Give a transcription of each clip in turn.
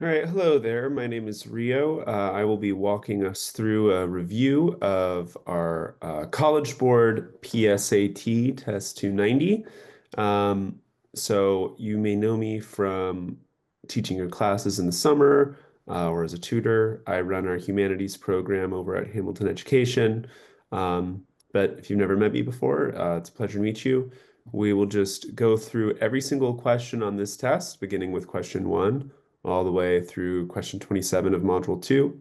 All right, hello there. My name is Rio. I will be walking us through a review of our College Board PSAT Test 290. Um, so you may know me from teaching your classes in the summer or as a tutor. I run our humanities program over at Hamilton Education. But if you've never met me before, it's a pleasure to meet you. We will just go through every single question on this test, beginning with question one all the way through question 27 of module 2.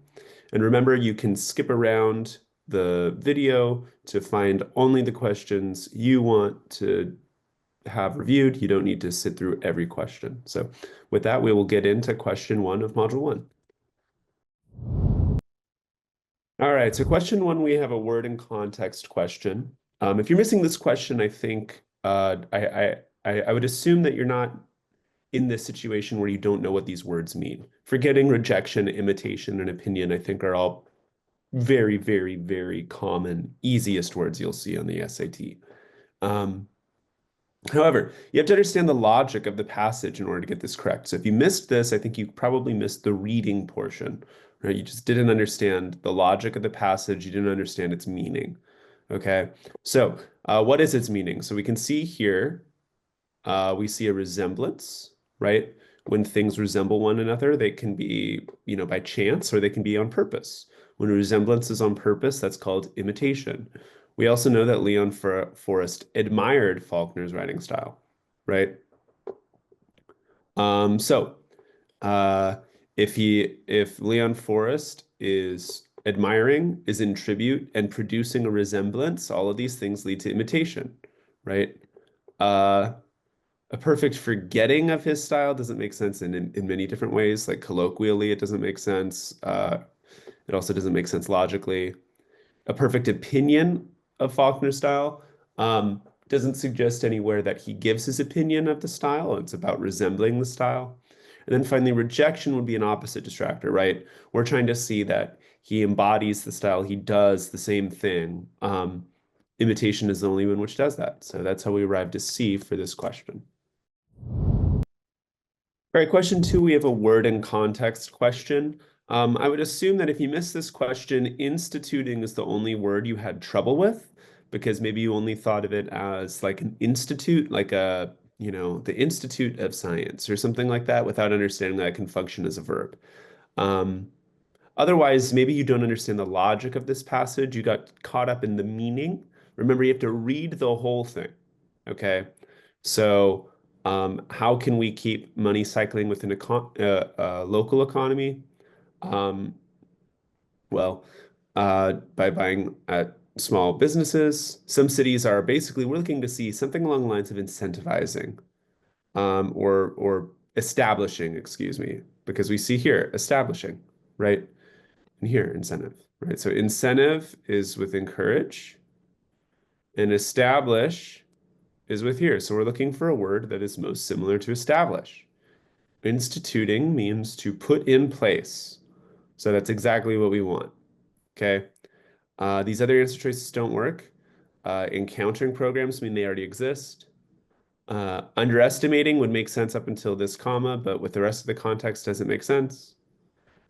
And remember, you can skip around the video to find only the questions you want to have reviewed. You don't need to sit through every question. So with that, we will get into question 1 of module 1. All right, so question 1, we have a word and context question. If you're missing this question, I think I would assume that you're not in this situation where you don't know what these words mean. Forgetting, rejection, imitation, and opinion, I think are all very, very, very common, easiest words you'll see on the SAT. Um, However, you have to understand the logic of the passage in order to get this correct. So if you missed this, I think you probably missed the reading portion, right? You just didn't understand the logic of the passage. You didn't understand its meaning. Okay, so what is its meaning? So we can see here we see a resemblance, right? When things resemble one another, they can be, by chance or they can be on purpose. When a resemblance is on purpose, that's called imitation. We also know that Leon Forrest admired Faulkner's writing style, right? So uh, if Leon Forrest is admiring, is in tribute, and producing a resemblance, all of these things lead to imitation, right? Uh, a perfect forgetting of his style doesn't make sense in many different ways. Like colloquially, it doesn't make sense. It also doesn't make sense logically. A perfect opinion of Faulkner's style doesn't suggest anywhere that he gives his opinion of the style. It's about resembling the style. And then finally, rejection would be an opposite distractor, right? We're trying to see that he embodies the style, he does the same thing. Imitation is the only one which does that. So that's how we arrived at C for this question. All right, question 2, we have a word and context question. I would assume that if you missed this question, instituting is the only word you had trouble with, because maybe you only thought of it as like an institute, like the Institute of Science or something like that, without understanding that it can function as a verb. Um, Otherwise, maybe you don't understand the logic of this passage. You got caught up in the meaning. Remember, you have to read the whole thing. Okay. So, how can we keep money cycling within a local economy? Um, well, by buying at small businesses. Some cities are basically, we're looking to see something along the lines of incentivizing, or establishing, excuse me, because we see here establishing, right? And here, incentive, right? So incentive is with encourage, and establish is with here. So we're looking for a word that is most similar to establish. Instituting means to put in place. So that's exactly what we want. Okay. These other answer choices don't work. Encountering programs mean they already exist. Underestimating would make sense up until this comma, but with the rest of the context doesn't make sense.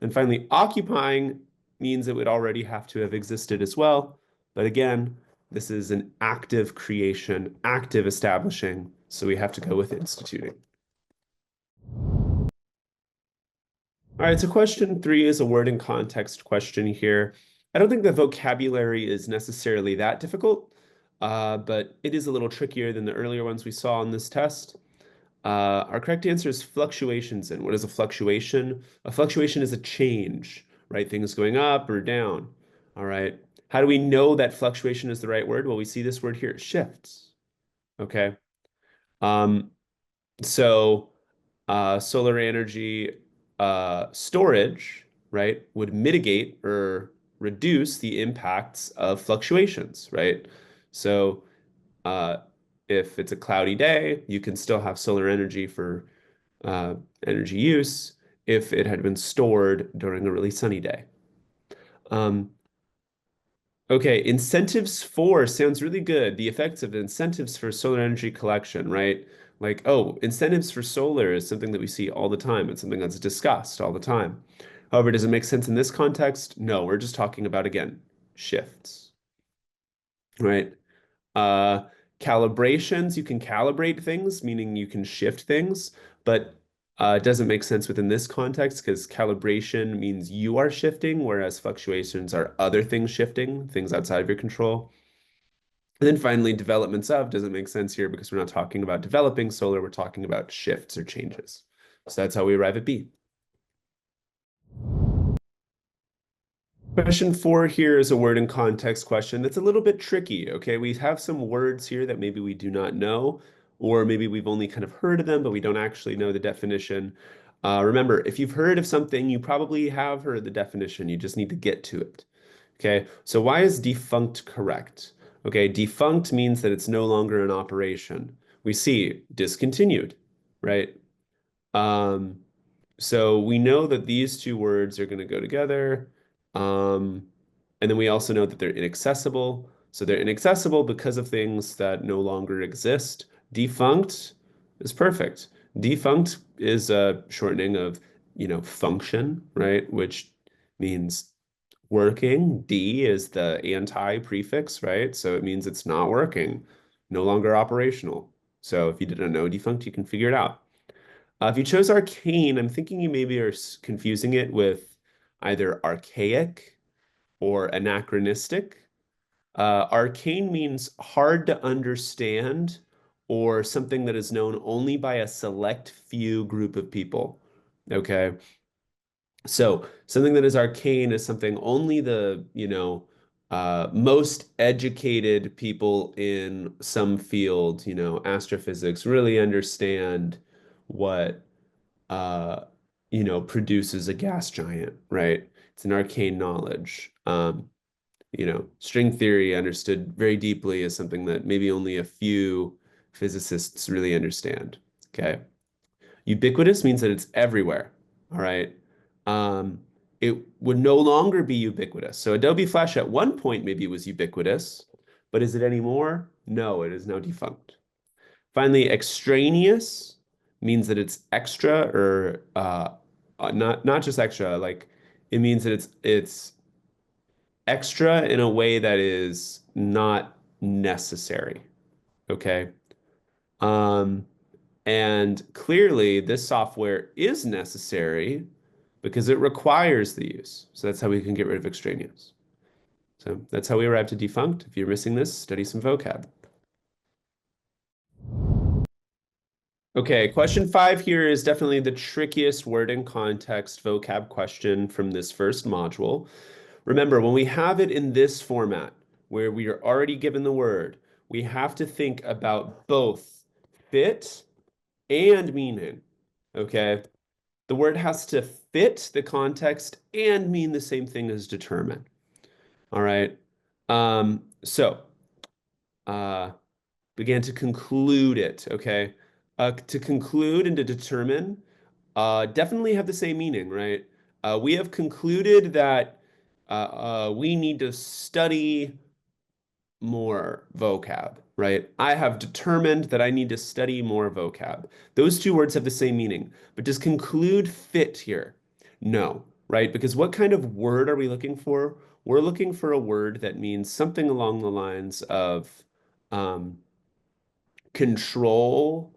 And finally, occupying means it would already have to have existed as well. But again, this is an active creation, active establishing, so we have to go with instituting. All right, so question 3 is a word and context question here. I don't think the vocabulary is necessarily that difficult, but it is a little trickier than the earlier ones we saw on this test. Our correct answer is fluctuations in. What is a fluctuation? A fluctuation is a change, right? Things going up or down. All right. How do we know that fluctuation is the right word? Well, we see this word here, shifts. Okay. Um, so solar energy storage, right, would mitigate or reduce the impacts of fluctuations, right? So uh, if it's a cloudy day, you can still have solar energy for uh, energy use if it had been stored during a really sunny day. Um, okay, incentives for sounds really good. The effects of incentives for solar energy collection, right? Like, oh, incentives for solar is something that we see all the time. It's something that's discussed all the time. However, does it make sense in this context? No, we're just talking about, again, shifts, right? Uh, Calibrations, you can calibrate things, meaning you can shift things, but it doesn't make sense within this context because calibration means you are shifting, whereas fluctuations are other things shifting, things outside of your control. And then finally, developments of doesn't make sense here because we're not talking about developing solar, we're talking about shifts or changes. So that's how we arrive at B. Question 4 here is a word and context question that's a little bit tricky, okay? We have some words here that maybe we do not know, or maybe we've only kind of heard of them, but we don't actually know the definition. Remember, if you've heard of something, you probably have heard the definition. You just need to get to it, okay? So why is defunct correct? Okay, defunct means that it's no longer in operation. We see discontinued, right? Um, so we know that these two words are going to go together. Um, and then we also know that they're inaccessible. So they're inaccessible because of things that no longer exist. Defunct is perfect. Defunct is a shortening of, function, right? Which means working. D is the anti prefix, right? So it means it's not working, no longer operational. So if you didn't know defunct, you can figure it out. If you chose arcane, I'm thinking you maybe are confusing it with either archaic or anachronistic. Arcane means hard to understand or something that is known only by a select few group of people. Okay. So something that is arcane is something only the, most educated people in some field, astrophysics, really understand what produces a gas giant, right? It's an arcane knowledge. String theory understood very deeply is something that maybe only a few physicists really understand. Okay. Ubiquitous means that it's everywhere. All right. Um, it would no longer be ubiquitous. So Adobe Flash at one point maybe was ubiquitous, but is it anymore? No, it is now defunct. Finally, extraneous means that it's extra or not just extra, like it means that it's extra in a way that is not necessary. Okay. Um, and clearly this software is necessary because it requires the use. So that's how we can get rid of extraneous. So that's how we arrive to defunct. If you're missing this, study some vocab. Okay, question 5 here is definitely the trickiest word and context vocab question from this first module. Remember, when we have it in this format, where we are already given the word, we have to think about both fit and meaning, okay? The word has to fit the context and mean the same thing as determine, all right? So, uh, began to conclude it, okay? To conclude and to determine definitely have the same meaning, right? We have concluded that we need to study more vocab, right? I have determined that I need to study more vocab. Those two words have the same meaning, but does conclude fit here? No, right? Because what kind of word are we looking for? We're looking for a word that means something along the lines of um, control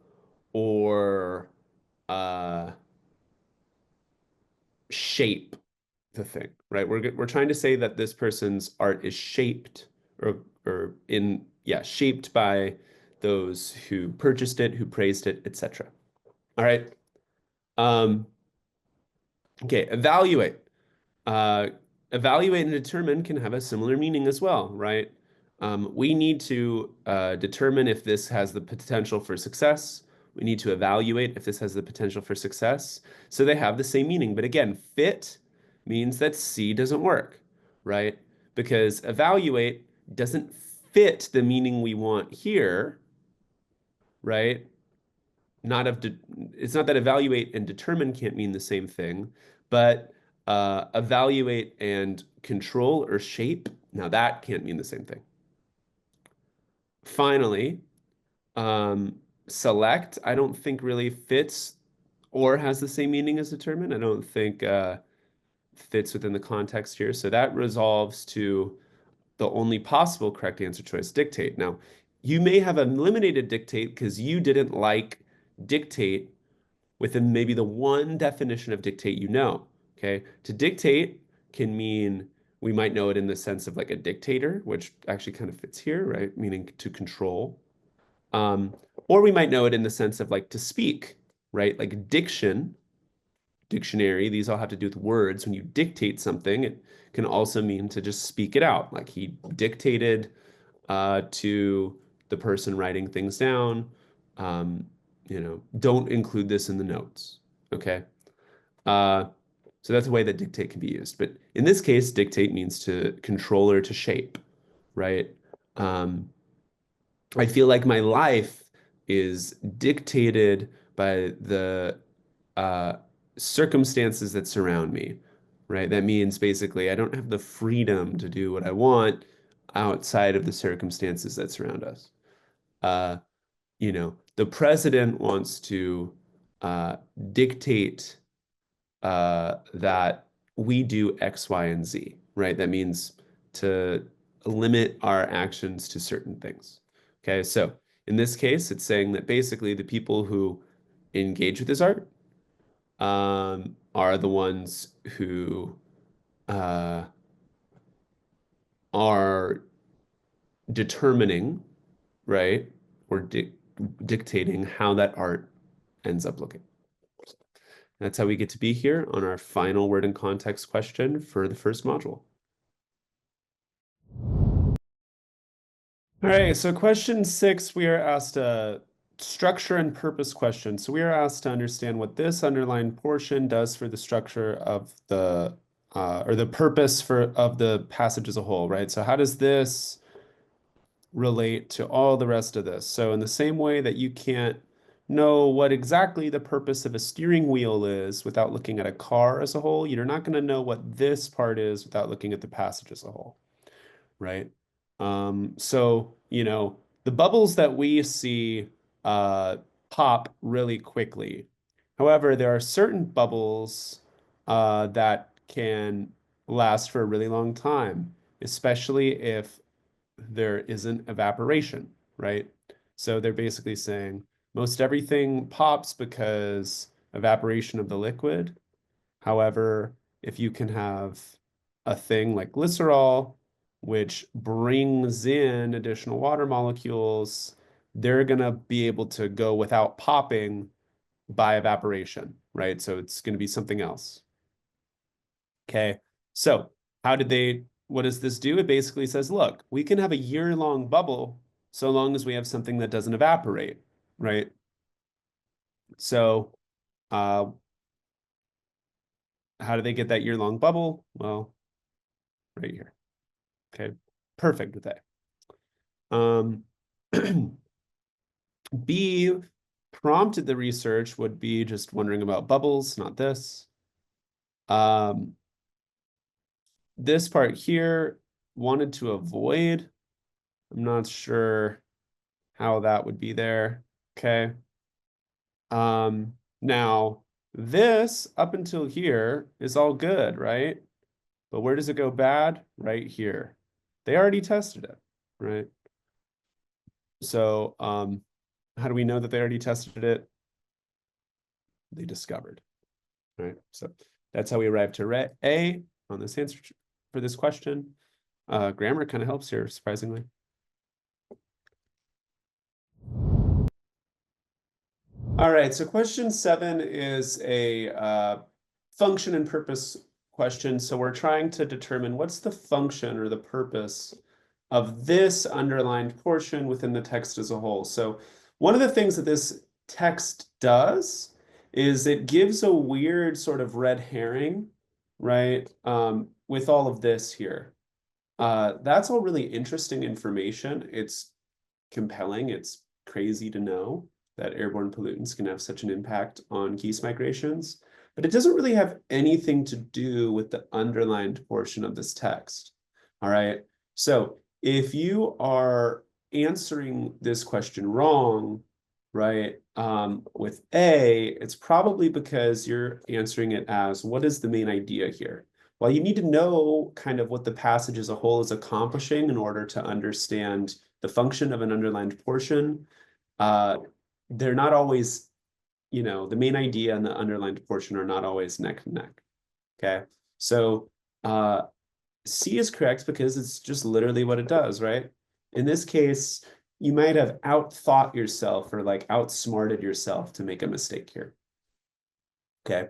or uh, shape the thing, right? We're trying to say that this person's art is shaped shaped by those who purchased it, who praised it, etc. All right. Um, okay, evaluate. Uh, Evaluate and determine can have a similar meaning as well, right? We need to determine if this has the potential for success. We need to evaluate if this has the potential for success. So they have the same meaning. But again, fit means that C doesn't work, right? Because evaluate doesn't fit the meaning we want here, right? Not of it's not that evaluate and determine can't mean the same thing, but evaluate and control or shape, now that can't mean the same thing. Finally, um, select, I don't think really fits or has the same meaning as determine. I don't think fits within the context here. So that resolves to the only possible correct answer choice, dictate. Now, you may have eliminated dictate because you didn't like dictate within maybe the one definition of dictate you know. Okay. To dictate can mean we might know it in the sense of like a dictator, which actually kind of fits here, right? Meaning to control. Um, or we might know it in the sense of like to speak, right? Like diction, dictionary, these all have to do with words. When you dictate something, it can also mean to just speak it out. Like he dictated to the person writing things down, um, don't include this in the notes. Okay. Uh, so that's a way that dictate can be used. But in this case, dictate means to control or to shape, right? Um, I feel like my life is dictated by the uh, circumstances that surround me, right? That means basically I don't have the freedom to do what I want outside of the circumstances that surround us. Uh, the president wants to uh, dictate that we do X, Y, and Z, right? That means to limit our actions to certain things. Okay, so in this case, it's saying that basically the people who engage with this art are the ones who uh, are determining, right, or dictating how that art ends up looking. That's how we get to be here on our final word and context question for the first module. All right, so question 6, we are asked a structure and purpose question. So we are asked to understand what this underlined portion does for the structure of the or the purpose of the passage as a whole, right? So how does this relate to all the rest of this? So in the same way that you can't know what exactly the purpose of a steering wheel is without looking at a car as a whole, you're not going to know what this part is without looking at the passage as a whole, right? So, the bubbles that we see pop really quickly. However, there are certain bubbles that can last for a really long time, especially if there isn't evaporation, right? So they're basically saying most everything pops because evaporation of the liquid. However, if you can have a thing like glycerol, which brings in additional water molecules, they're going to be able to go without popping by evaporation, right? So it's going to be something else. Okay. So what does this do? It basically says, look, we can have a year-long bubble so long as we have something that doesn't evaporate, right? So, uh, how do they get that year-long bubble? Well, right here. Okay, perfect with that. B, prompted the research would be just wondering about bubbles, not this. This part here wanted to avoid. I'm not sure how that would be there. Okay. Now this up until here is all good, right? But where does it go bad? Right here. They already tested it, right? So, how do we know that they already tested it? They discovered, right? So that's how we arrive to A on this answer for this question. Grammar kind of helps here, surprisingly. All right, so question 7 is a function and purpose question. So we're trying to determine what's the function or the purpose of this underlined portion within the text as a whole. So one of the things that this text does is it gives a weird sort of red herring, right? With all of this here. That's all really interesting information. It's compelling. It's crazy to know that airborne pollutants can have such an impact on geese migrations, but it doesn't really have anything to do with the underlined portion of this text. All right. So if you are answering this question wrong, right? With A, it's probably because you're answering it as what is the main idea here? Well, you need to know kind of what the passage as a whole is accomplishing in order to understand the function of an underlined portion. Uh, they're not always, the main idea and the underlined portion are not always neck and neck. Okay. So uh, C is correct because it's just literally what it does, right? In this case, you might have outthought yourself or like outsmarted yourself to make a mistake here. Okay.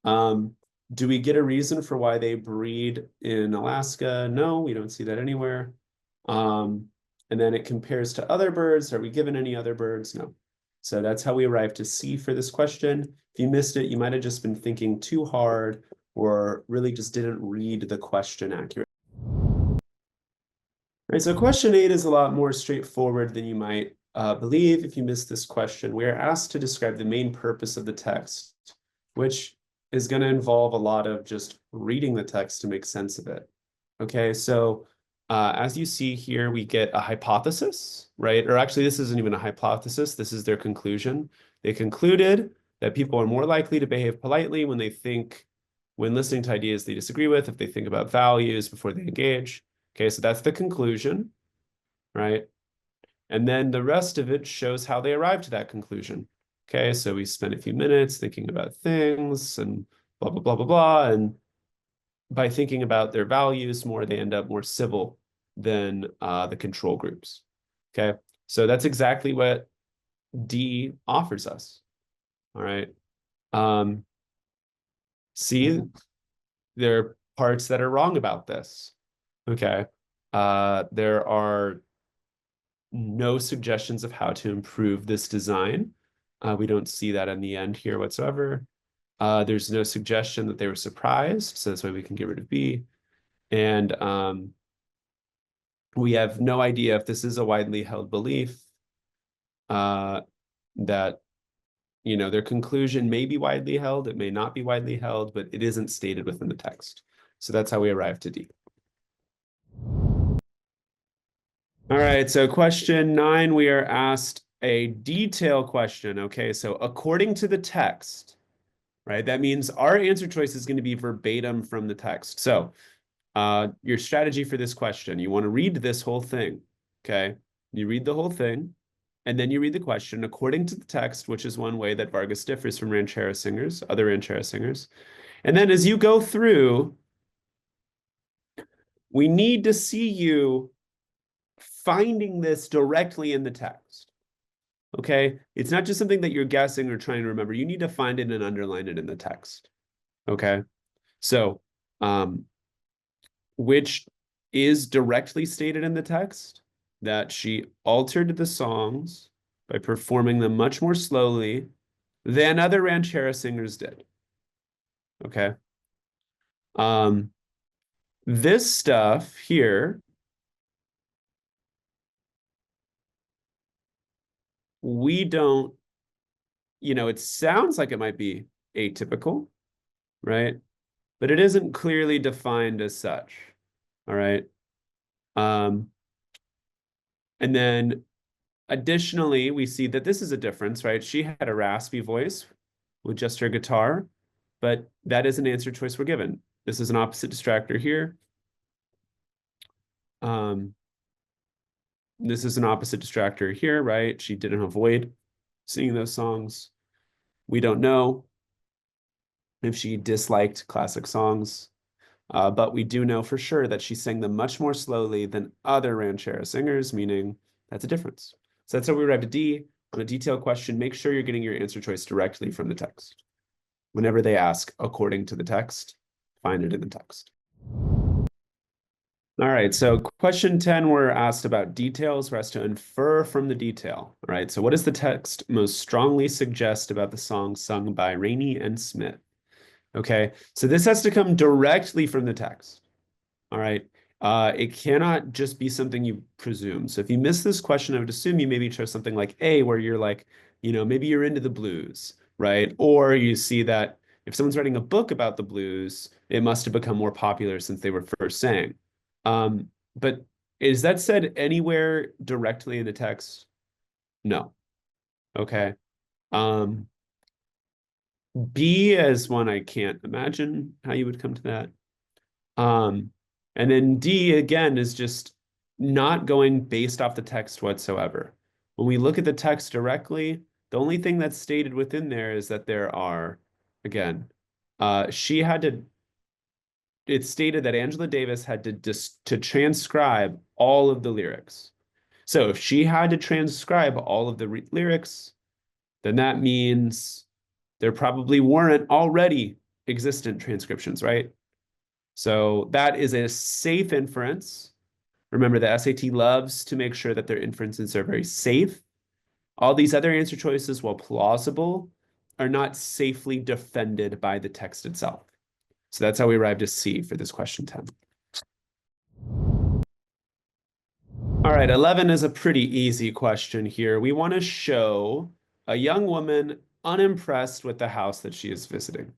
Um, do we get a reason for why they breed in Alaska? No, we don't see that anywhere. Um, and then it compares to other birds. Are we given any other birds? No. So that's how we arrive to C for this question. If you missed it, you might have just been thinking too hard or really just didn't read the question accurately. All right, so question 8 is a lot more straightforward than you might believe if you missed this question. We are asked to describe the main purpose of the text, which is going to involve a lot of just reading the text to make sense of it. Okay, so as you see here, we get a hypothesis, right? Or actually, this isn't even a hypothesis. This is their conclusion. They concluded that people are more likely to behave politely when listening to ideas they disagree with, if they think about values before they engage. Okay, so that's the conclusion, right? And then the rest of it shows how they arrived to that conclusion. Okay, so we spent a few minutes thinking about things and blah, blah, blah, blah, blah. And by thinking about their values more, they end up more civil than the control groups. Okay, so that's exactly what D offers us. All right. C, there are parts that are wrong about this. Okay. There are no suggestions of how to improve this design. We don't see that in the end here whatsoever. There's no suggestion that they were surprised, so that's why we can get rid of B. And we have no idea if this is a widely held belief that, their conclusion may be widely held, it may not be widely held, but it isn't stated within the text. So that's how we arrive to D. All right, so question 9, we are asked a detail question. Okay, so according to the text, right, that means our answer choice is going to be verbatim from the text. So your strategy for this question, you want to read this whole thing. Okay, you read the whole thing, and then you read the question according to the text, which is one way that Vargas differs from other ranchera singers. And then as you go through, we need to see you finding this directly in the text. Okay, it's not just something that you're guessing or trying to remember. You need to find it and underline it in the text. Okay, so which is directly stated in the text that she altered the songs by performing them much more slowly than other ranchera singers did. Okay, this stuff here, we don't, it sounds like it might be atypical, right? But it isn't clearly defined as such. All right. And then additionally, we see that this is a difference, right? She had a raspy voice with just her guitar, but that is an answer choice we're given. This is an opposite distractor here. This is an opposite distractor here, right? She didn't avoid singing those songs. We don't know if she disliked classic songs, but we do know for sure that she sang them much more slowly than other ranchera singers, meaning that's a difference. So that's how we arrive at D. On a detailed question, make sure you're getting your answer choice directly from the text. Whenever they ask according to the text, find it in the text. All right, so question 10, we're asked about details. We're asked to infer from the detail. All right, so what does the text most strongly suggest about the song sung by Rainey and Smith? Okay, so this has to come directly from the text. All right, it cannot just be something you presume. So if you miss this question, I would assume you maybe chose something like A, where you're like, maybe you're into the blues, right? Or you see that if someone's writing a book about the blues, it must have become more popular since they were first sang. But is that said anywhere directly in the text? No. Okay. Um, B is one I can't imagine how you would come to that. Um, and then D again is just not going based off the text whatsoever. When we look at the text directly, the only thing that's stated within there is that there are, again, she had to, it stated that Angela Davis had to transcribe all of the lyrics. So if she had to transcribe all of the lyrics, then that means there probably weren't already existent transcriptions, right? So that is a safe inference. Remember, the SAT loves to make sure that their inferences are very safe. All these other answer choices, while plausible, are not safely defended by the text itself. So that's how we arrived at C for this question 10. All right, 11 is a pretty easy question here. We want to show a young woman unimpressed with the house that she is visiting.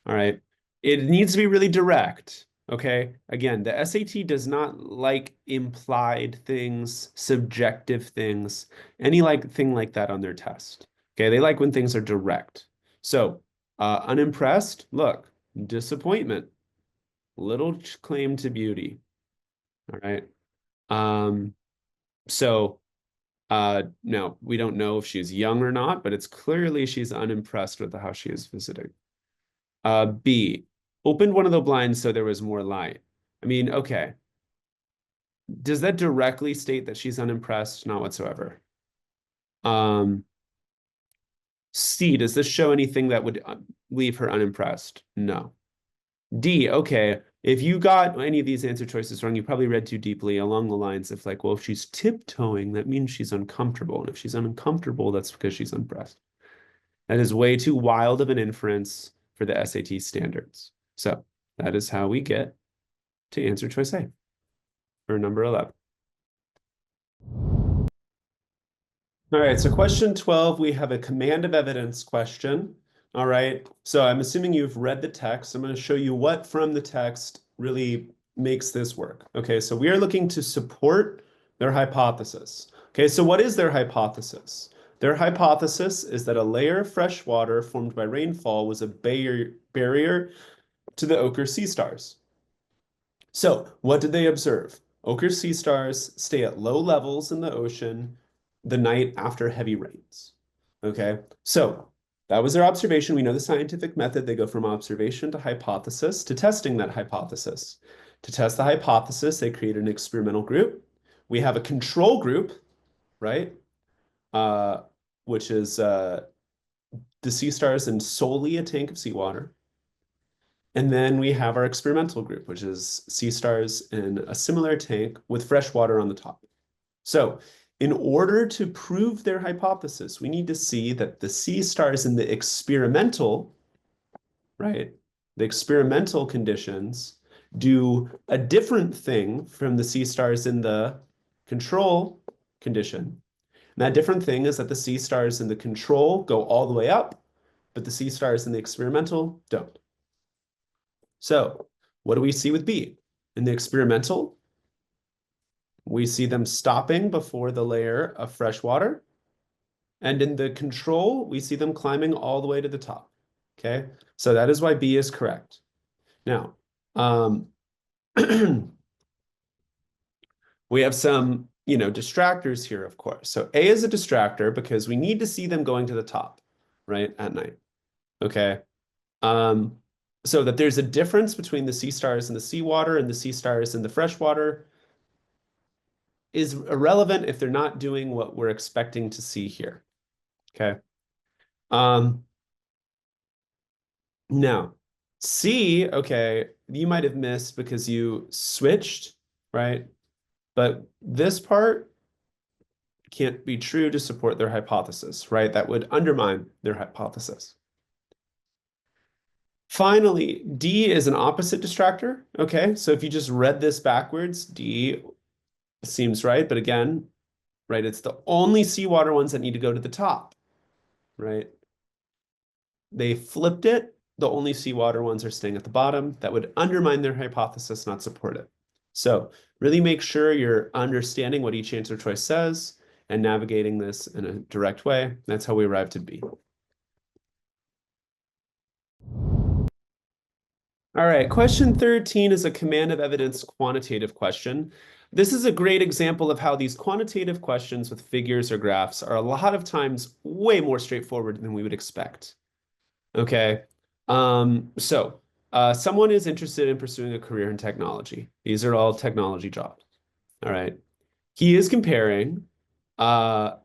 All right. It needs to be really direct. Okay. Again, the SAT does not like implied things, subjective things, any like thing like that on their test. Okay. They like when things are direct. So, unimpressed, look, disappointment, little claim to beauty. All right. Um, so now we don't know if she's young or not, but it's clearly she's unimpressed with the house she is visiting. B, opened one of the blinds so there was more light. I mean, okay. Does that directly state that she's unimpressed? Not whatsoever. Um, C, does this show anything that would leave her unimpressed? No. D, okay. If you got any of these answer choices wrong, you probably read too deeply along the lines of like, well, if she's tiptoeing, that means she's uncomfortable. And if she's uncomfortable, that's because she's unimpressed. That is way too wild of an inference for the SAT standards. So that is how we get to answer choice A for number 11. All right, so question 12, we have a command of evidence question. All right, so I'm assuming you've read the text. I'm going to show you what from the text really makes this work. Okay, so we are looking to support their hypothesis. Okay, so what is their hypothesis? Their hypothesis is that a layer of fresh water formed by rainfall was a barrier to the ochre sea stars. So, what did they observe? Ochre sea stars stay at low levels in the ocean the night after heavy rains. Okay, so that was their observation. We know the scientific method. They go from observation to hypothesis to testing that hypothesis. To test the hypothesis, they create an experimental group. We have a control group, right? Uh, which is the sea stars in solely a tank of seawater. And then we have our experimental group, which is sea stars in a similar tank with fresh water on the top. So in order to prove their hypothesis, we need to see that the sea stars in the experimental, right, the experimental conditions do a different thing from the sea stars in the control condition. And that different thing is that the sea stars in the control go all the way up, but the sea stars in the experimental don't. So what do we see with B? In the experimental, we see them stopping before the layer of fresh water. And in the control, we see them climbing all the way to the top. Okay, so that is why B is correct. Now, we have some, distractors here, of course. So A is a distractor because we need to see them going to the top, right, at night. Okay. Um, so that there's a difference between the sea stars in the seawater and the sea stars in the freshwater is irrelevant if they're not doing what we're expecting to see here. Okay. Um, now, C, okay, you might have missed because you switched, right? But this part can't be true to support their hypothesis, right? That would undermine their hypothesis. Finally, D is an opposite distractor. Okay, so if you just read this backwards, D seems right. But again, right, it's the only seawater ones that need to go to the top, right? They flipped it. The only seawater ones are staying at the bottom. That would undermine their hypothesis, not support it. So really make sure you're understanding what each answer choice says and navigating this in a direct way. That's how we arrived at B. All right, question 13 is a command of evidence quantitative question. This is a great example of how these quantitative questions with figures or graphs are a lot of times way more straightforward than we would expect. Okay, someone is interested in pursuing a career in technology. These are all technology jobs. All right. He is comparing the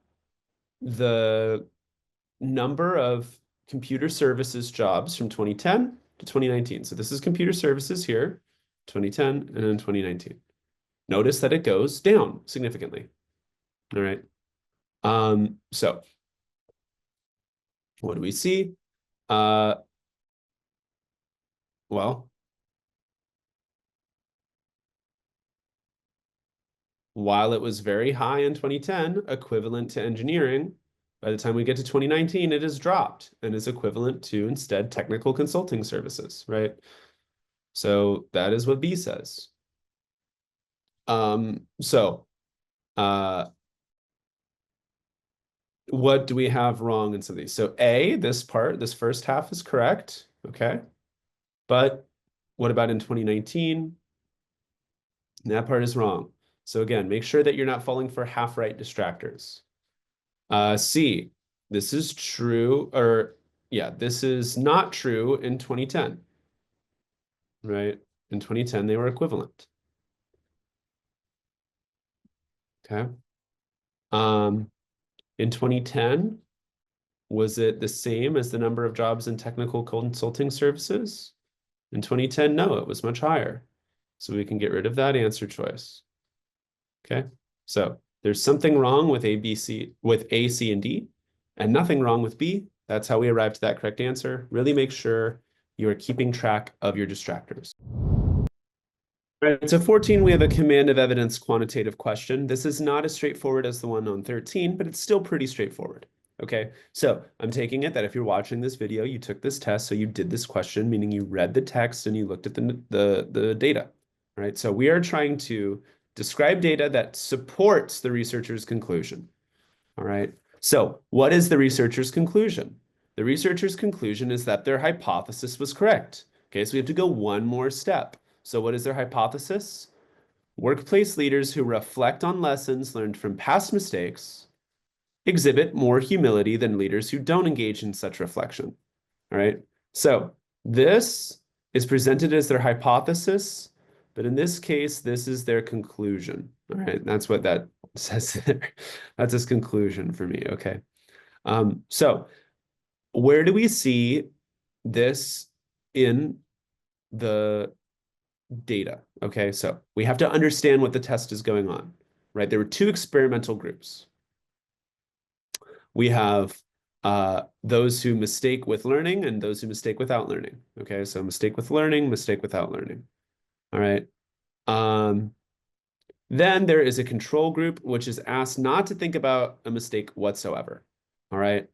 number of computer services jobs from 2010 to 2019. So this is computer services here, 2010 and then 2019. Notice that it goes down significantly. All right. So what do we see? Well, while it was very high in 2010, equivalent to engineering, by the time we get to 2019, it has dropped and is equivalent to instead technical consulting services, right? So that is what B says. Um, so uh, what do we have wrong in some of these? So A, this part, this first half is correct, okay? But what about in 2019? That part is wrong. So again, make sure that you're not falling for half-right distractors. C, this is true, or yeah, this is not true in 2010, right? In 2010, they were equivalent. Okay. In 2010, was it the same as the number of jobs in technical consulting services? In 2010, no, it was much higher. So we can get rid of that answer choice. Okay. So there's something wrong with A, B, C, with A, C, and D, and nothing wrong with B. That's how we arrived at that correct answer. Really make sure you are keeping track of your distractors. All right, so 14, we have a command of evidence quantitative question. This is not as straightforward as the one on 13, but it's still pretty straightforward. Okay, so I'm taking it that if you're watching this video, you took this test, so you did this question, meaning you read the text and you looked at the data. All right, so we are trying to describe data that supports the researcher's conclusion. All right, so what is the researcher's conclusion? The researcher's conclusion is that their hypothesis was correct. Okay, so we have to go one more step. So what is their hypothesis? Workplace leaders who reflect on lessons learned from past mistakes exhibit more humility than leaders who don't engage in such reflection. All right. So this is presented as their hypothesis, but in this case, this is their conclusion. All right. That's what that says there. That's his conclusion for me. Okay. So where do we see this in the data? Okay, so we have to understand what the test is going on, right? There were two experimental groups. We have those who mistake with learning and those who mistake without learning. Okay, so mistake with learning, mistake without learning. All right. Then there is a control group, which is asked not to think about a mistake whatsoever. All right.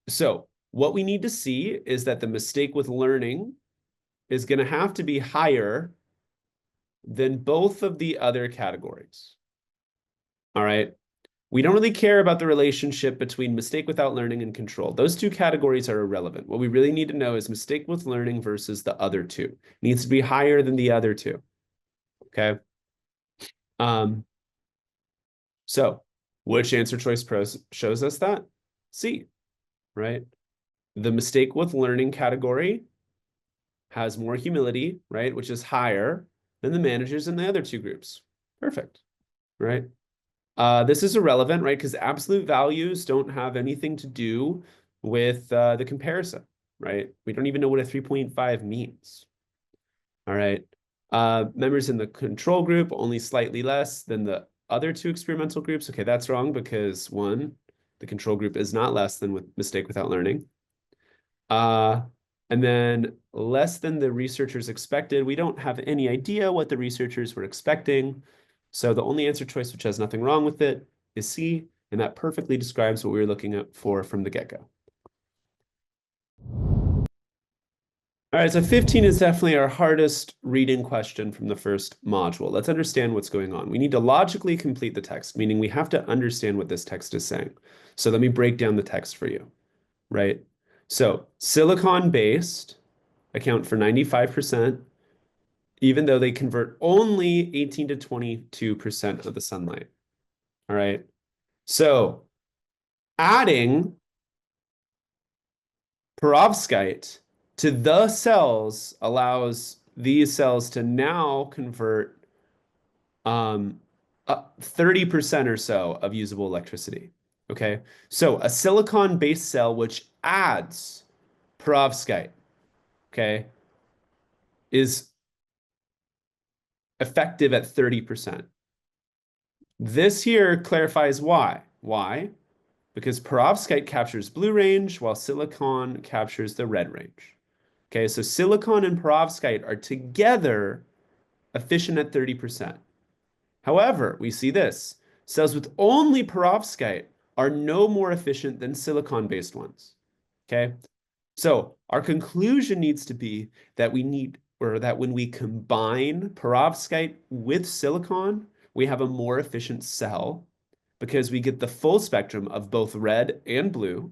So what we need to see is that the mistake with learning is going to have to be higher than both of the other categories. All right. We don't really care about the relationship between mistake without learning and control. Those two categories are irrelevant. What we really need to know is mistake with learning versus the other two. It needs to be higher than the other two. Okay. So which answer choice shows us that? C, right? The mistake with learning category has more humility, right? Which is higher than the managers in the other two groups. Perfect, right? This is irrelevant, right? Because absolute values don't have anything to do with the comparison, right? We don't even know what a 3.5 means. All right. Members in the control group, only slightly less than the other two experimental groups. Okay, that's wrong because one, the control group is not less than with mistake without learning. And then less than the researchers expected. We don't have any idea what the researchers were expecting. So the only answer choice which has nothing wrong with it is C, and that perfectly describes what we were looking for from the get-go. All right, so 15 is definitely our hardest reading question from the first module. Let's understand what's going on. We need to logically complete the text, meaning we have to understand what this text is saying. So let me break down the text for you, right? So silicon-based account for 95%, even though they convert only 18 to 22% of the sunlight. All right. So adding perovskite to the cells allows these cells to now convert 30% or so of usable electricity. Okay. So a silicon-based cell which adds perovskite, okay, is effective at 30%. This here clarifies why. Why? Because perovskite captures blue range while silicon captures the red range. Okay, so silicon and perovskite are together efficient at 30%. However, we see this. Cells with only perovskite are no more efficient than silicon-based ones. Okay, so our conclusion needs to be that that when we combine perovskite with silicon, we have a more efficient cell because we get the full spectrum of both red and blue,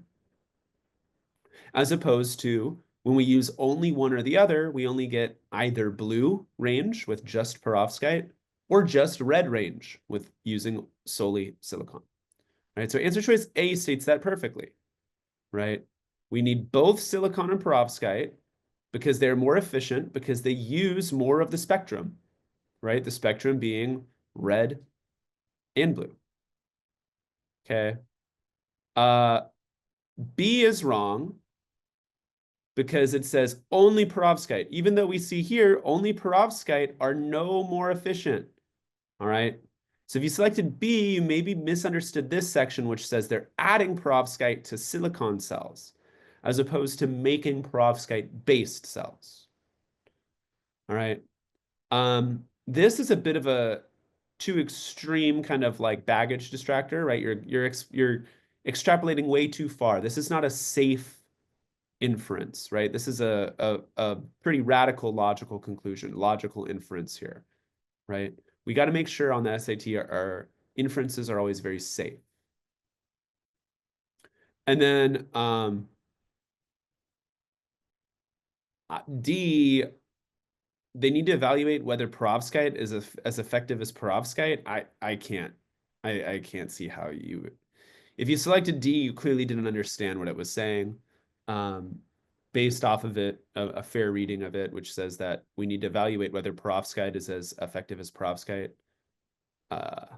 as opposed to when we use only one or the other, we only get either blue range with just perovskite or just red range with using solely silicon. Right? So answer choice A states that perfectly, right? We need both silicon and perovskite because they're more efficient because they use more of the spectrum, right? The spectrum being red and blue. Okay. Uh, B is wrong because it says only perovskite, even though we see here only perovskite are no more efficient. All right. So if you selected B, you maybe misunderstood this section, which says they're adding perovskite to silicon cells, as opposed to making perovskite-based cells. All right. This is a bit of a too extreme kind of like baggage distractor, right? You're extrapolating way too far. This is not a safe inference, right? This is a pretty radical logical conclusion, logical inference here, right? We got to make sure on the SAT our inferences are always very safe. And then D, they need to evaluate whether perovskite is as effective as perovskite. I can't see how you would. If you selected D, you clearly didn't understand what it was saying. Based off of it, a fair reading of it, which says that we need to evaluate whether perovskite is as effective as perovskite. I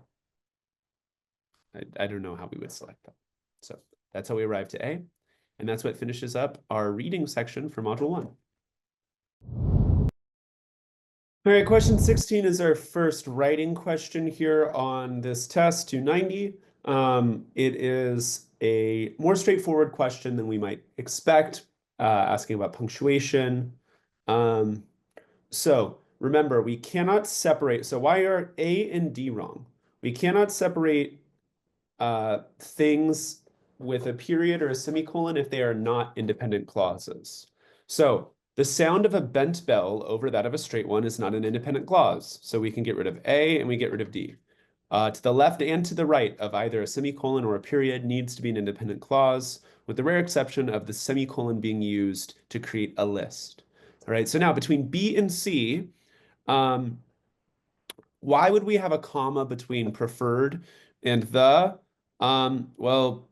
don't know how we would select that. So that's how we arrive to A. And that's what finishes up our reading section for Module 1. All right, question 16 is our first writing question here on this test, 290. It is a more straightforward question than we might expect, asking about punctuation. So remember, we cannot separate. So why are A and D wrong? We cannot separate things with a period or a semicolon if they are not independent clauses. So the sound of a bent bell over that of a straight one is not an independent clause. So we can get rid of A and we get rid of D. To the left and to the right of either a semicolon or a period needs to be an independent clause, with the rare exception of the semicolon being used to create a list. All right, so now between B and C, why would we have a comma between preferred and the? Well,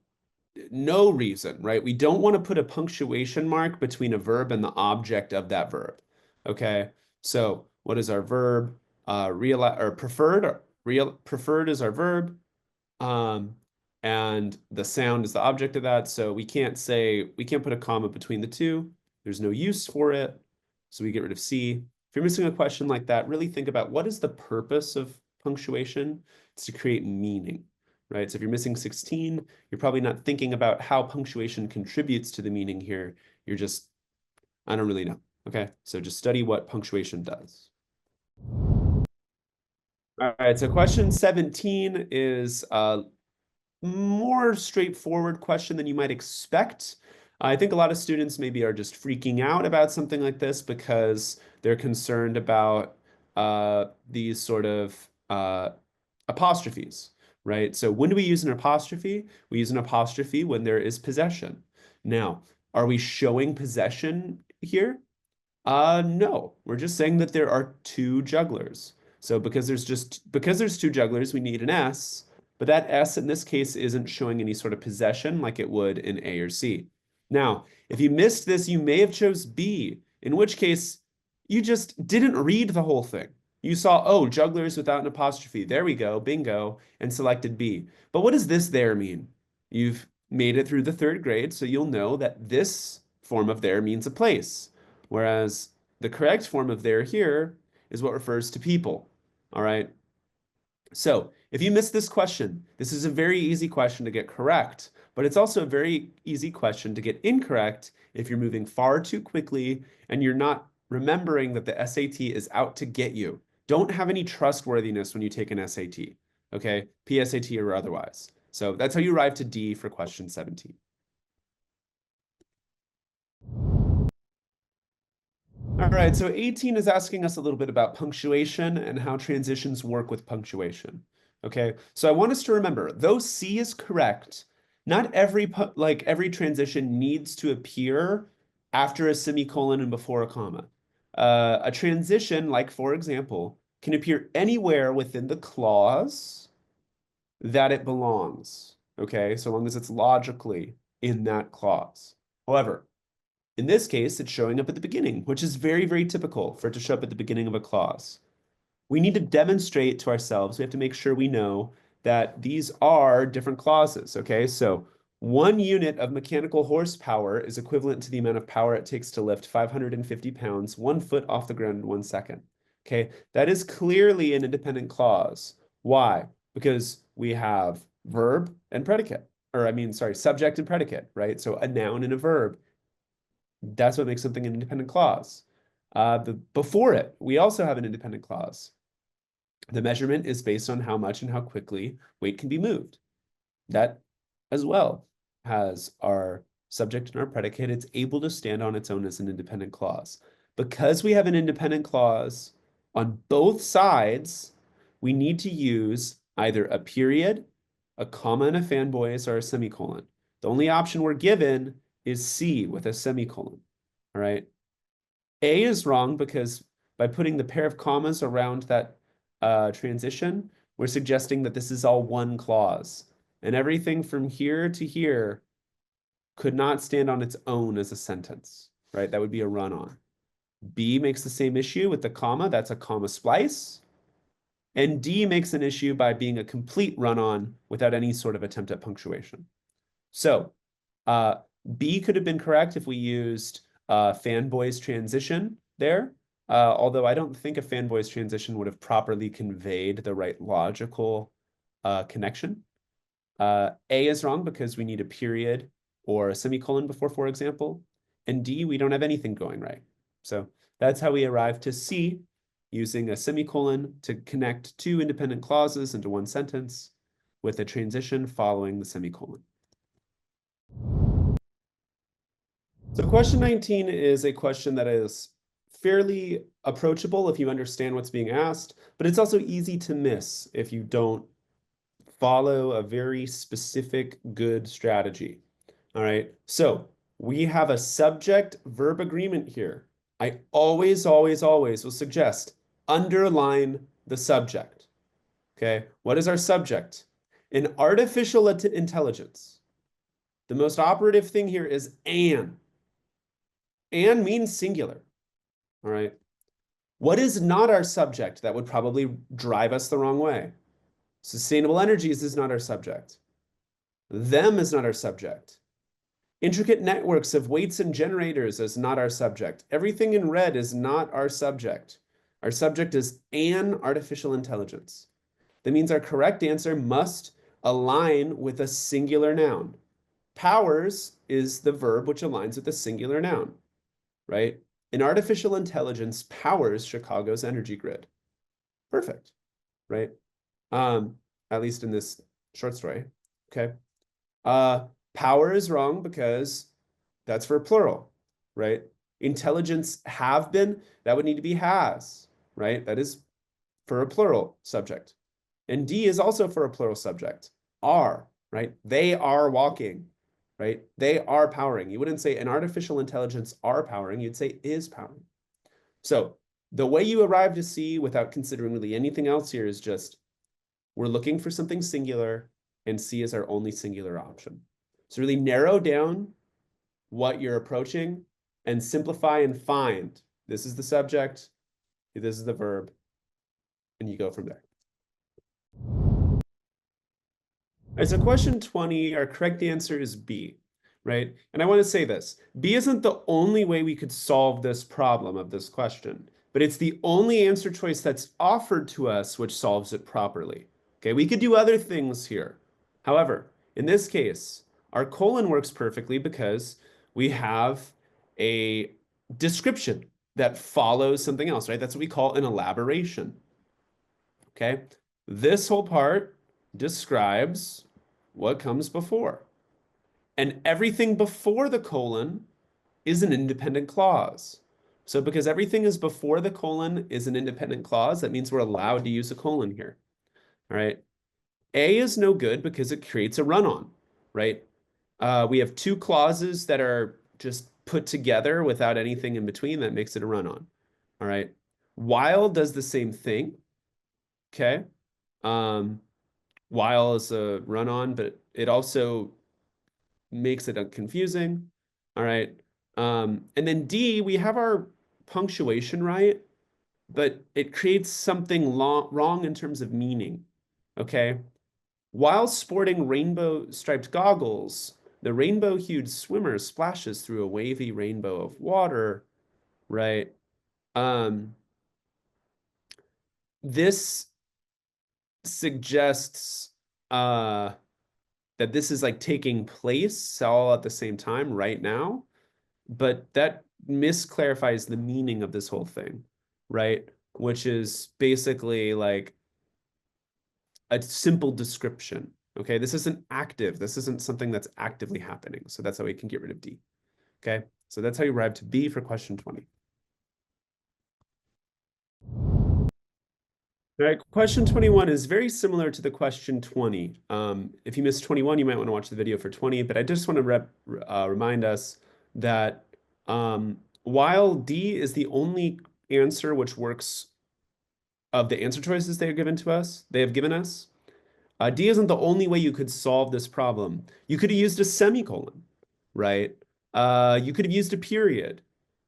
no reason, right? We don't want to put a punctuation mark between a verb and the object of that verb. Okay, so what is our verb? Real or preferred? Preferred is our verb, and the sound is the object of that. So we can't put a comma between the two. There's no use for it. So we get rid of C. If you're missing a question like that, really think about what is the purpose of punctuation? It's to create meaning, right? So if you're missing 16, you're probably not thinking about how punctuation contributes to the meaning here. You're just, I don't really know. Okay, so just study what punctuation does. All right, so question 17 is a more straightforward question than you might expect. I think a lot of students maybe are just freaking out about something like this because they're concerned about these sort of apostrophes, right? So when do we use an apostrophe? We use an apostrophe when there is possession. Now, are we showing possession here? No, we're just saying that there are two jugglers. So because there's two jugglers, we need an S, but that S in this case isn't showing any sort of possession like it would in A or C. Now, if you missed this, you may have chose B, in which case you just didn't read the whole thing. You saw, oh, jugglers without an apostrophe. There we go, bingo, and selected B. But what does this there mean? You've made it through the third grade, so you'll know that this form of there means a place. Whereas the correct form of there here is what refers to people. All right. So if you missed this question, this is a very easy question to get correct, but it's also a very easy question to get incorrect if you're moving far too quickly and you're not remembering that the SAT is out to get you. Don't have any trustworthiness when you take an SAT, okay? PSAT or otherwise. So that's how you arrive to D for question 17. All right, so 18 is asking us a little bit about punctuation and how transitions work with punctuation. Okay, so I want us to remember, though C is correct, not every transition needs to appear after a semicolon and before a comma. A transition, like for example, can appear anywhere within the clause that it belongs. Okay, so long as it's logically in that clause. However, in this case, it's showing up at the beginning, which is very, very typical for it to show up at the beginning of a clause. We need to demonstrate to ourselves, we have to make sure we know that these are different clauses, okay? So 1 unit of mechanical horsepower is equivalent to the amount of power it takes to lift 550 pounds 1 foot off the ground in 1 second, okay? That is clearly an independent clause. Why? Because we have verb and predicate, or I mean, sorry, subject and predicate, right? So a noun and a verb. That's what makes something an independent clause. Before it, we also have an independent clause. The measurement is based on how much and how quickly weight can be moved. That as well has our subject and our predicate. It's able to stand on its own as an independent clause. Because we have an independent clause on both sides, we need to use either a period, a comma and a fanboys, or a semicolon. The only option we're given is C with a semicolon. All right. A is wrong because by putting the pair of commas around that transition, we're suggesting that this is all one clause. And everything from here to here could not stand on its own as a sentence, right? That would be a run-on. B makes the same issue with the comma. That's a comma splice. And D makes an issue by being a complete run-on without any sort of attempt at punctuation. So B could have been correct if we used fanboys transition there. Although I don't think a fanboys transition would have properly conveyed the right logical connection. A is wrong because we need a period or a semicolon before, for example. And D, we don't have anything going right. So that's how we arrive to C, using a semicolon to connect two independent clauses into one sentence with a transition following the semicolon. So question 19 is a question that is fairly approachable if you understand what's being asked, but it's also easy to miss if you don't follow a very specific good strategy. All right, so we have a subject-verb agreement here. I always, always, always will suggest underline the subject. Okay, what is our subject? In artificial intelligence, the most operative thing here is an. And means singular. All right. What is not our subject that would probably drive us the wrong way? Sustainable energies is not our subject. Them is not our subject. Intricate networks of weights and generators is not our subject. Everything in red is not our subject. Our subject is an artificial intelligence. That means our correct answer must align with a singular noun. Powers is the verb which aligns with a singular noun, right? An artificial intelligence powers Chicago's energy grid. Perfect, right? At least in this short story. Okay. Power is wrong because That's for plural, right? Intelligence have been, that would need to be has, right? That is for a plural subject. And D is also for a plural subject, are, right? They are walking, right? They are powering. You wouldn't say an artificial intelligence are powering, you'd say is powering. So the way you arrive to C without considering really anything else here is just, we're looking for something singular and C is our only singular option. So really narrow down what you're approaching and simplify and find. This is the subject, this is the verb, and you go from there. All right, so question 20, our correct answer is B, right? And I want to say this, B isn't the only way we could solve this problem of this question, but it's the only answer choice that's offered to us which solves it properly. Okay, we could do other things here. However, in this case, our colon works perfectly because we have a description that follows something else, right? That's what we call an elaboration. Okay, this whole part describes what comes before. And everything before the colon is an independent clause. So because everything is before the colon is an independent clause, that means we're allowed to use a colon here. All right. A is no good because it creates a run-on, right? We have two clauses that are just put together without anything in between that makes it a run-on. All right. While does the same thing. Okay. While is a run-on, but it also makes it confusing. All right. And then D, we have our punctuation right, but it creates something wrong in terms of meaning. Okay. While sporting rainbow striped goggles, the rainbow hued swimmer splashes through a wavy rainbow of water, right? This suggests that this is like taking place all at the same time right now, but that misclarifies the meaning of this whole thing, right? Which is basically like a simple description. Okay, this isn't active. This isn't something that's actively happening. So that's how we can get rid of D. Okay, so that's how you arrive to B for question 20. All right, question 21 is very similar to the question 20. If you missed 21, you might want to watch the video for 20, but I just want to remind us that while D is the only answer which works of the answer choices they have given to us, D isn't the only way you could solve this problem. You could have used a semicolon, right? You could have used a period.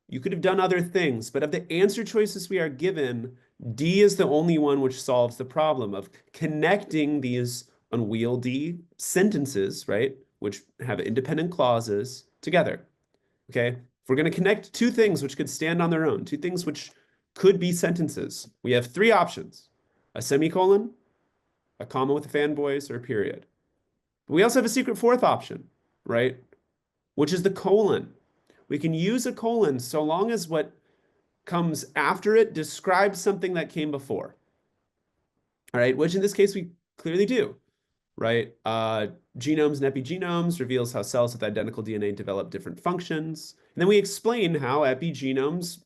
You could have done other things, but of the answer choices we are given, D is the only one which solves the problem of connecting these unwieldy sentences, right, which have independent clauses together. Okay? If we're going to connect two things which could stand on their own, two things which could be sentences, we have three options: a semicolon, a comma with a fanboys, or a period. But we also have a secret fourth option, right, which is the colon. We can use a colon so long as what comes after it describes something that came before. All right, which in this case we clearly do, right? Genomes and epigenomes reveals how cells with identical DNA develop different functions. And then we explain how epigenomes,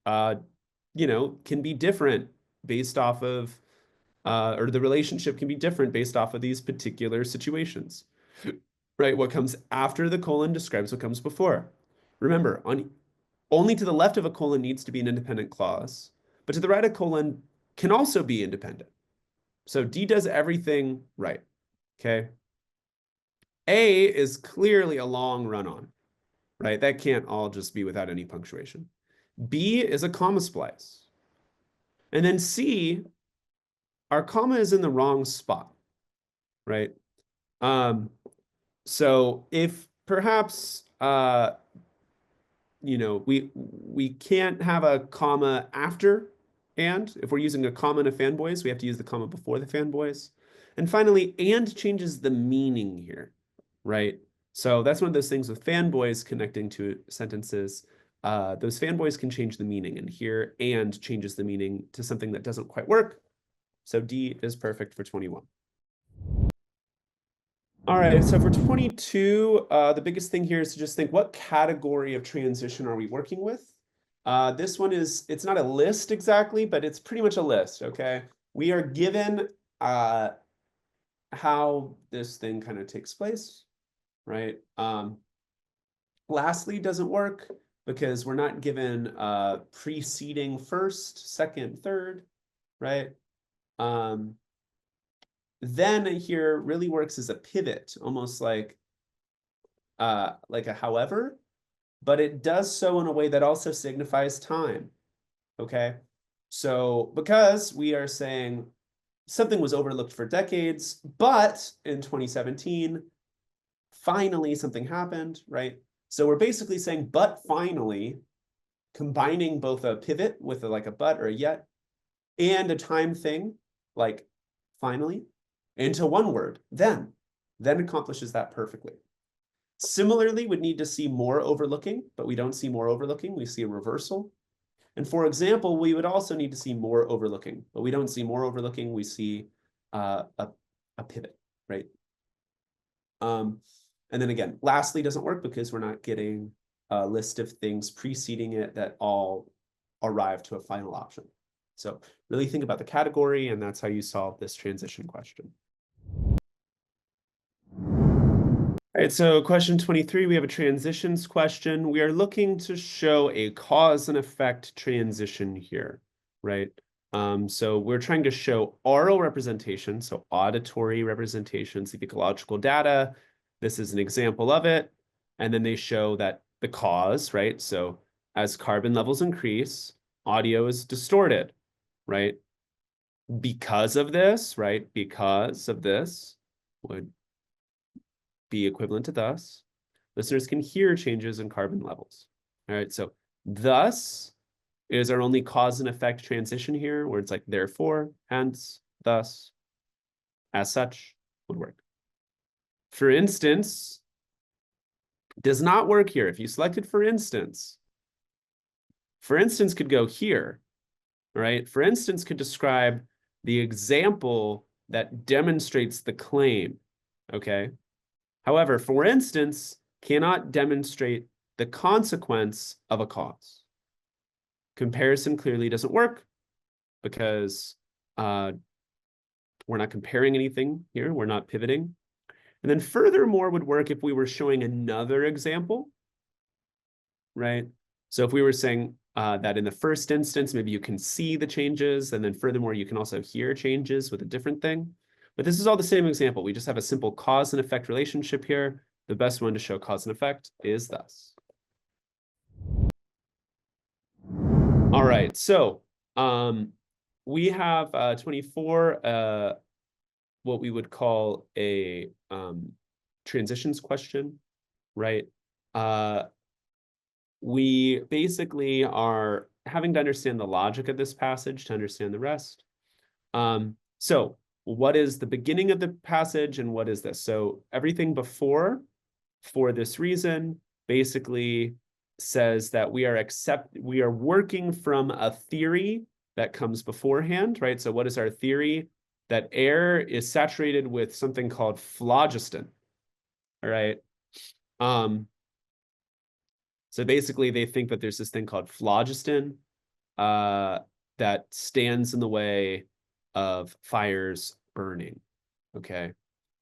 can be different based off of, or the relationship can be different based off of these particular situations, right? What comes after the colon describes what comes before. Remember, only to the left of a colon needs to be an independent clause, but to the right, a colon can also be independent. So D does everything right, okay? A is clearly a long run-on, right? That can't all just be without any punctuation. B is a comma splice. And then C, our comma is in the wrong spot, right? So if perhaps we can't have a comma after and. If we're using a comma in a fanboys, we have to use the comma before the fanboys. And finally, and changes the meaning here, right? So that's one of those things with fanboys connecting to sentences. Those fanboys can change the meaning, and here and changes the meaning to something that doesn't quite work. So D is perfect for 21. All right, so for 22, the biggest thing here is to just think, what category of transition are we working with? This one it's not a list exactly, but it's pretty much a list, okay? We are given how this thing kind of takes place, right? Lastly doesn't work because we're not given preceding first, second, third, right? Then here really works as a pivot, almost like a however, but it does so in a way that also signifies time, okay? So because we are saying something was overlooked for decades, but in 2017, finally something happened, right? So we're basically saying, but finally, combining both a pivot with like a but or a yet and a time thing, like finally, into one word, then accomplishes that perfectly. Similarly, would need to see more overlooking, but we don't see more overlooking. We see a reversal. And for example, we would also need to see more overlooking, but we don't see more overlooking. We see a pivot, right? And then again, lastly doesn't work because we're not getting a list of things preceding it that all arrive to a final option. So really think about the category, and that's how you solve this transition question. All right, so question 23, we have a transitions question. We are looking to show a cause and effect transition here, right? So we're trying to show oral representation, so auditory representations of ecological data. This is an example of it. And then they show that the cause, right? So as carbon levels increase, audio is distorted, right? Because of this, right? Because of this would be equivalent to thus. Listeners can hear changes in carbon levels. All right, so thus is our only cause and effect transition here, where it's like therefore, hence, thus, as such would work. For instance, does not work here. If you selected for instance could go here, right? For instance could describe the example that demonstrates the claim, okay? However, for instance, cannot demonstrate the consequence of a cause. Comparison clearly doesn't work because we're not comparing anything here. We're not pivoting. And then furthermore would work if we were showing another example, right? So if we were saying that in the first instance, maybe you can see the changes, and then furthermore, you can also hear changes with a different thing. But this is all the same example. We just have a simple cause and effect relationship here. The best one to show cause and effect is thus. All right, so we have 24, what we would call a transitions question, right? We basically are having to understand the logic of this passage to understand the rest. So what is the beginning of the passage and what is this? So everything before, for this reason, basically says that we are working from a theory that comes beforehand, right? So what is our theory? That air is saturated with something called phlogiston, all right? So basically they think that there's this thing called phlogiston that stands in the way of fires burning, okay?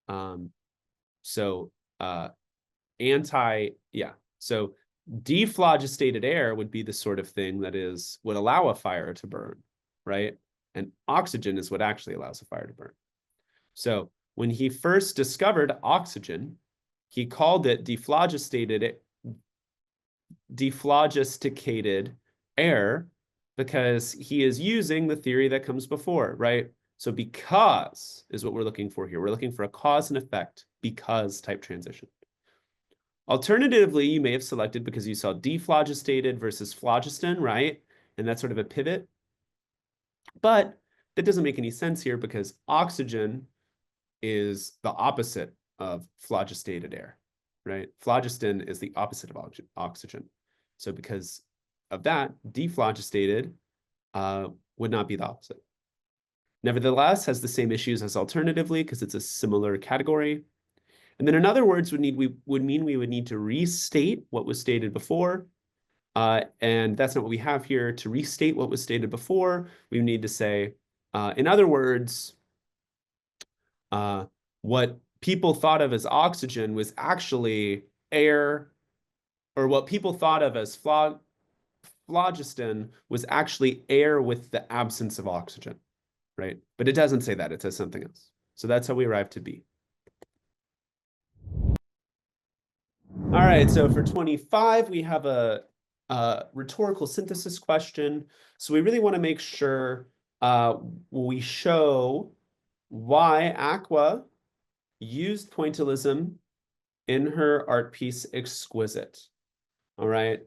So so dephlogistated air would be the sort of thing that would allow a fire to burn, right? And oxygen is what actually allows a fire to burn. So when he first discovered oxygen, he called it dephlogisticated air because he is using the theory that comes before, right? So because is what we're looking for here. We're looking for a cause and effect because type transition. Alternatively, you may have selected because you saw dephlogistated versus phlogiston, right? And that's sort of a pivot. But that doesn't make any sense here because oxygen is the opposite of phlogistated air, right? Phlogiston is the opposite of oxygen. So because of that, dephlogistated would not be the opposite. Nevertheless, has the same issues as alternatively because it's a similar category. And then in other words we would need to restate what was stated before. And that's not what we have here. To restate what was stated before, we need to say, in other words, what people thought of as oxygen was actually air, or what people thought of as phlogiston was actually air with the absence of oxygen, right? But it doesn't say that, it says something else. So that's how we arrive to B. All right, so for 25, we have a rhetorical synthesis question. So we really want to make sure we show why Aqua used pointillism in her art piece Exquisite. All right,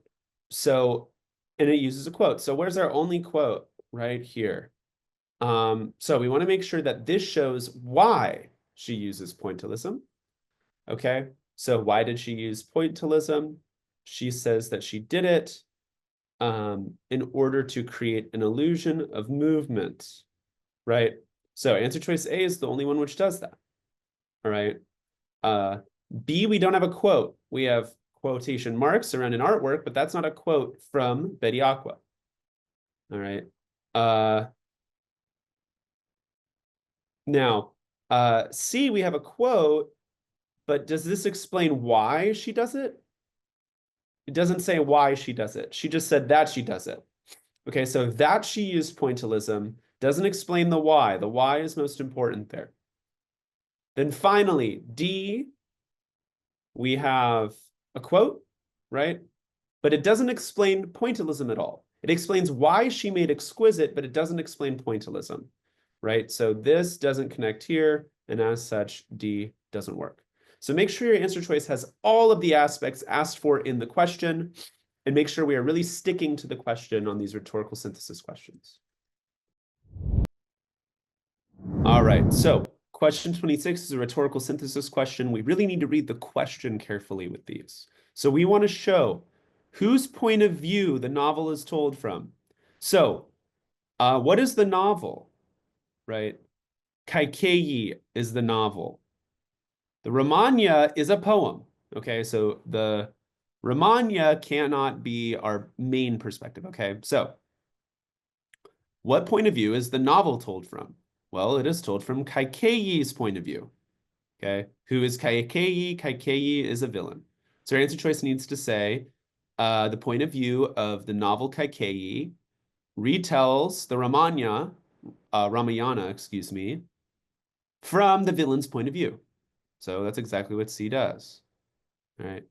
so, and it uses a quote. So where's our only quote? Right here. So we want to make sure that this shows why she uses pointillism. Okay, so why did she use pointillism? She says that she did it in order to create an illusion of movement, right? So answer choice A is the only one which does that. All right. B, we don't have a quote. We have quotation marks around an artwork, but that's not a quote from Betty Aqua. All right. Now, C, we have a quote, but does this explain why she does it? It doesn't say why she does it. She just said that she does it. Okay, so that she used pointillism doesn't explain the why. The why is most important there. Then finally, D, we have a quote, right? But it doesn't explain pointillism at all. It explains why she made Exquisite, but it doesn't explain pointillism, right? So this doesn't connect here, and as such, D doesn't work. So make sure your answer choice has all of the aspects asked for in the question, and make sure we are really sticking to the question on these rhetorical synthesis questions. All right, so question 26 is a rhetorical synthesis question. We really need to read the question carefully with these. So we want to show whose point of view the novel is told from. So what is the novel, right? Kaikeyi is the novel. The Ramanya is a poem, okay? So the Ramanya cannot be our main perspective, okay? So what point of view is the novel told from? Well, it is told from Kaikeyi's point of view, okay? Who is Kaikeyi? Kaikeyi is a villain. So our answer choice needs to say the point of view of the novel Kaikeyi retells the Ramayana, excuse me, from the villain's point of view. So that's exactly what C does. All right.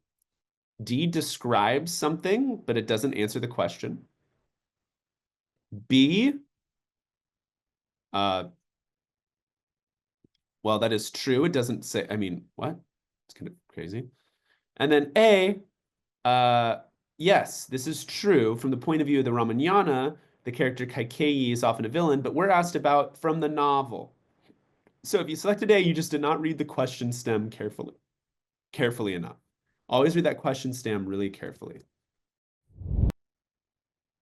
D describes something, but it doesn't answer the question. B, well, that is true. It doesn't say, I mean, what? It's kind of crazy. And then A, yes, this is true. From the point of view of the Ramayana, the character Kaikeyi is often a villain, but we're asked about from the novel. So if you selected A, you just did not read the question stem carefully enough. Always read that question stem really carefully. All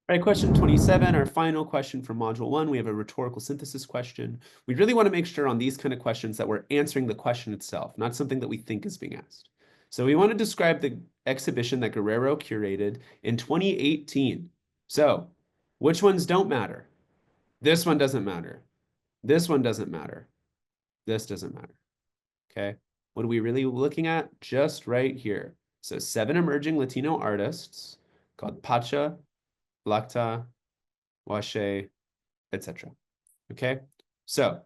right, question 27, our final question from Module 1. We have a rhetorical synthesis question. We really want to make sure on these kind of questions that we're answering the question itself, not something that we think is being asked. So we want to describe the exhibition that Guerrero curated in 2018. So which ones don't matter? This one doesn't matter. This one doesn't matter. This doesn't matter. Okay, what are we really looking at? Just right here. So 7 emerging Latino artists called Pacha, Lacta, Washe, etc. Okay, so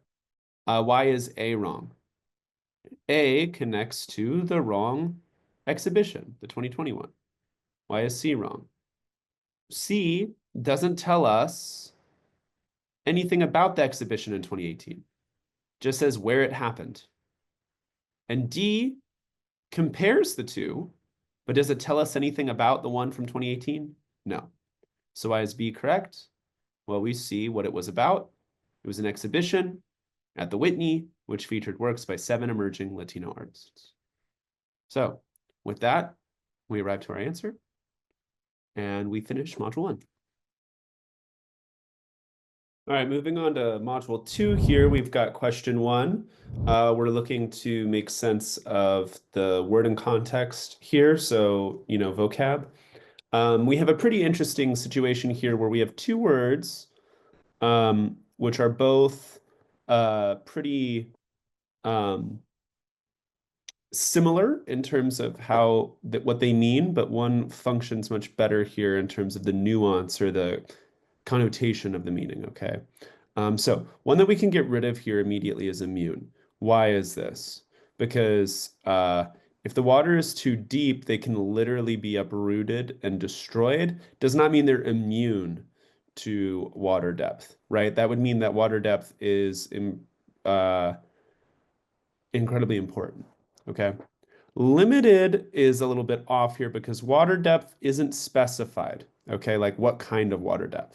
why is A wrong? A connects to the wrong exhibition, the 2021. Why is C wrong? C doesn't tell us anything about the exhibition in 2018, just says where it happened. And D compares the two, but does it tell us anything about the one from 2018? No. So why is B correct? Well, we see what it was about. It was an exhibition at the Whitney, which featured works by 7 emerging Latino artists. So with that, we arrive to our answer, and we finish Module 1. All right, moving on to module 2 here, we've got question 1. We're looking to make sense of the word and context here, so, vocab. We have a pretty interesting situation here where we have two words, which are both pretty um, similar in terms of what they mean, but one functions much better here in terms of the nuance or the connotation of the meaning, okay? So one that we can get rid of here immediately is immune. Why is this? Because if the water is too deep, they can literally be uprooted and destroyed. Does not mean they're immune to water depth, right? That would mean that water depth is uh, incredibly important, okay? Limited is a little bit off here because water depth isn't specified, okay? Like what kind of water depth?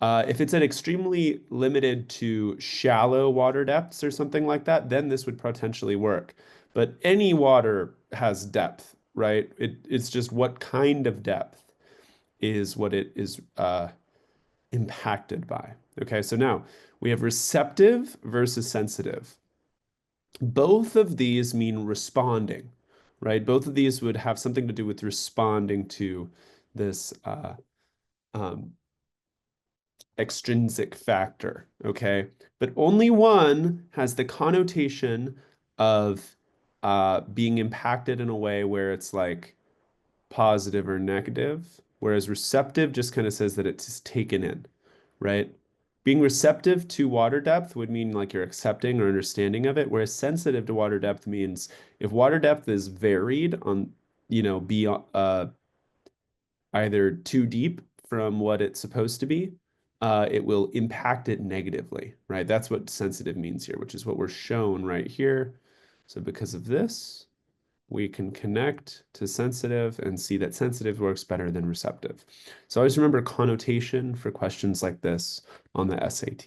If it's an extremely limited to shallow water depths or something like that, then this would potentially work. But any water has depth, right? It's just what kind of depth is what it is impacted by. Okay, so now we have receptive versus sensitive. Both of these mean responding, right? Both of these would have something to do with responding to this um, extrinsic factor, okay? But only one has the connotation of being impacted in a way where it's like positive or negative, whereas receptive just kind of says that it's taken in, right? Being receptive to water depth would mean like you're accepting or understanding of it, whereas sensitive to water depth means if water depth is varied on, beyond either too deep from what it's supposed to be, it will impact it negatively, right? That's what sensitive means here, which is what we're shown right here. So because of this, we can connect to sensitive and see that sensitive works better than receptive. So always remember connotation for questions like this on the SAT.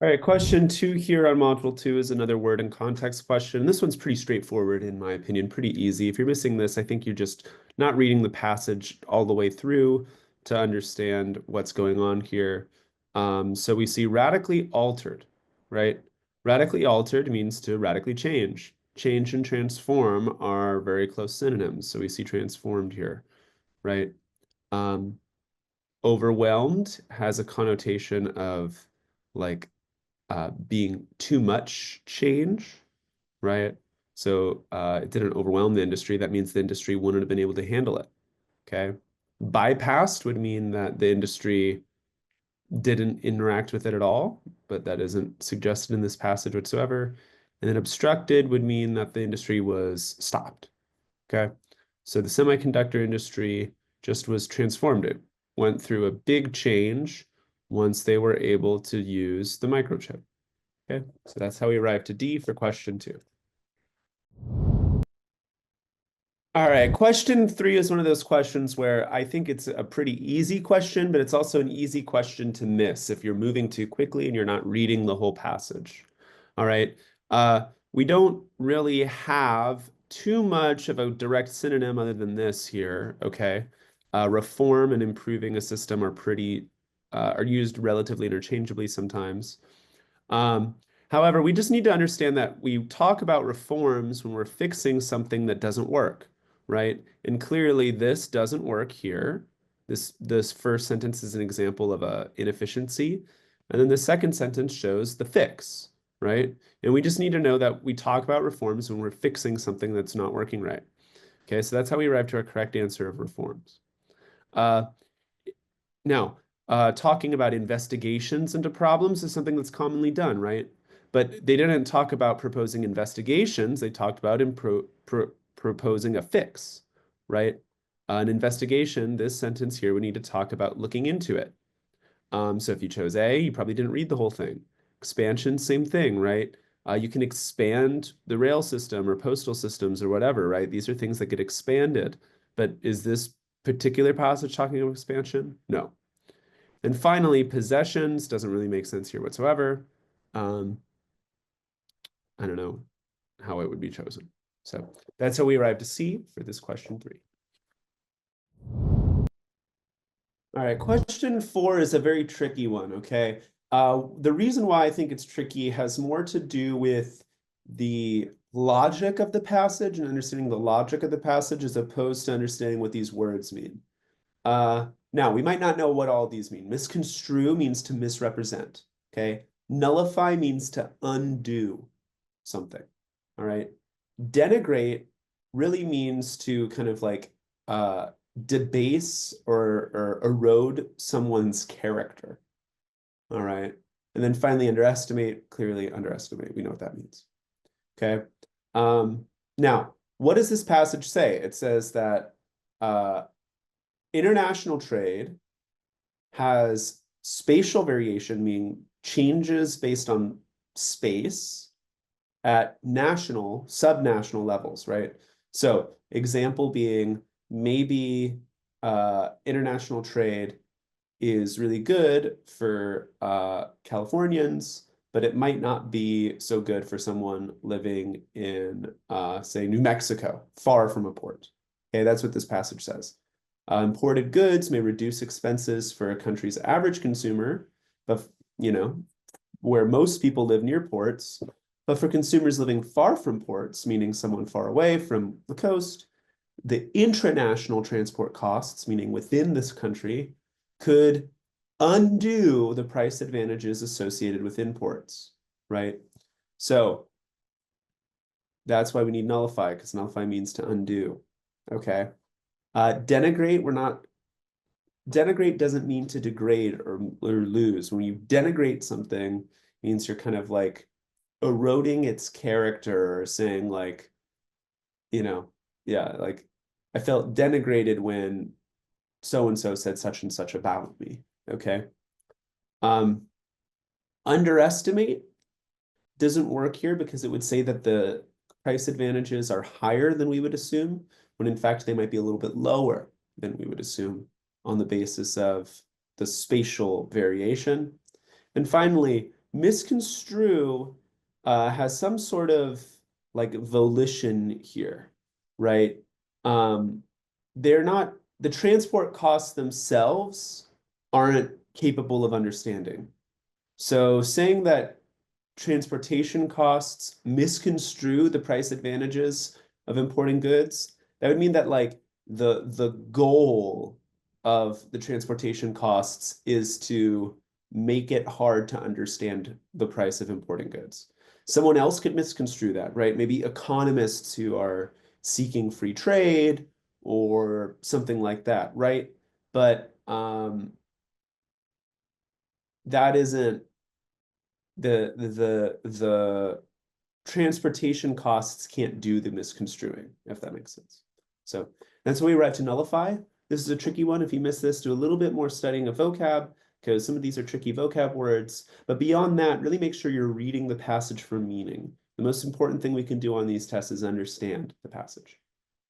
All right, question 2 here on module 2 is another word and context question. This one's pretty straightforward in my opinion, pretty easy. If you're missing this, I think you're just not reading the passage all the way through to understand what's going on here. So we see radically altered, right? Radically altered means to radically change. Change and transform are very close synonyms. So we see transformed here, right? Um, Overwhelmed has a connotation of like being too much change, right? So it didn't overwhelm the industry. That means the industry wouldn't have been able to handle it. Okay. Bypassed would mean that the industry didn't interact with it at all, but that isn't suggested in this passage whatsoever. And then obstructed would mean that the industry was stopped. Okay. So the semiconductor industry just was transformed. It went through a big change once they were able to use the microchip. Okay, so that's how we arrive to D for question 2. All right, question 3 is one of those questions where I think it's a pretty easy question, but it's also an easy question to miss if you're moving too quickly and you're not reading the whole passage. All right, we don't really have too much of a direct synonym other than this here, okay? Reform and improving a system are used relatively interchangeably sometimes. Um, However, we just need to understand that we talk about reforms when we're fixing something that doesn't work, right? And clearly this doesn't work here. This first sentence is an example of a inefficiency. And then the second sentence shows the fix, right? And we just need to know that we talk about reforms when we're fixing something that's not working right. Okay, so that's how we arrive to our correct answer of reforms. Uh, Now, talking about investigations into problems is something that's commonly done, right? But they didn't talk about proposing investigations. They talked about proposing a fix, right? An investigation, this sentence here, we need to talk about looking into it. So if you chose A, you probably didn't read the whole thing. Expansion, same thing, right? You can expand the rail system or postal systems or whatever, right? These are things that get expanded. But is this particular passage talking about expansion? No. And finally, possessions doesn't really make sense here whatsoever. Um, I don't know how it would be chosen. So that's how we arrive to C for this question 3. All right, question 4 is a very tricky one, okay? The reason why I think it's tricky has more to do with the logic of the passage and understanding the logic of the passage as opposed to understanding what these words mean. Now, we might not know what all these mean. Misconstrue means to misrepresent, okay? Nullify means to undo something, all right? Denigrate really means to kind of like debase or erode someone's character, all right? And then finally, underestimate, clearly underestimate. We know what that means, okay? Now, what does this passage say? It says that international trade has spatial variation, meaning changes based on space at national, subnational levels, right? So example being maybe international trade is really good for Californians, but it might not be so good for someone living in, say, New Mexico, far from a port. Okay, that's what this passage says. Imported goods may reduce expenses for a country's average consumer, but where most people live near ports, but for consumers living far from ports, meaning someone far away from the coast, the intranational transport costs, meaning within this country, could undo the price advantages associated with imports, right? So that's why we need nullify, because nullify means to undo. Okay. Denigrate, denigrate doesn't mean to degrade or lose. When you denigrate something, it means you're kind of like eroding its character or saying like, yeah, like I felt denigrated when so-and-so said such and such about me. Okay. Um, underestimate doesn't work here because it would say that the price advantages are higher than we would assume, when in fact they might be a little bit lower than we would assume on the basis of the spatial variation. And finally, misconstrue has some sort of like volition here, right? They're not, the transport costs themselves aren't capable of understanding. So saying that transportation costs misconstrue the price advantages of importing goods, that would mean that like the goal of the transportation costs is to make it hard to understand the price of importing goods. Someone else could misconstrue that, right? Maybe economists who are seeking free trade or something like that, right? But that isn't the transportation costs can't do the misconstruing, if that makes sense. So that's why we write to nullify. This is a tricky one. If you miss this, do a little bit more studying of vocab, because some of these are tricky vocab words. But beyond that, really make sure you're reading the passage for meaning. The most important thing we can do on these tests is understand the passage.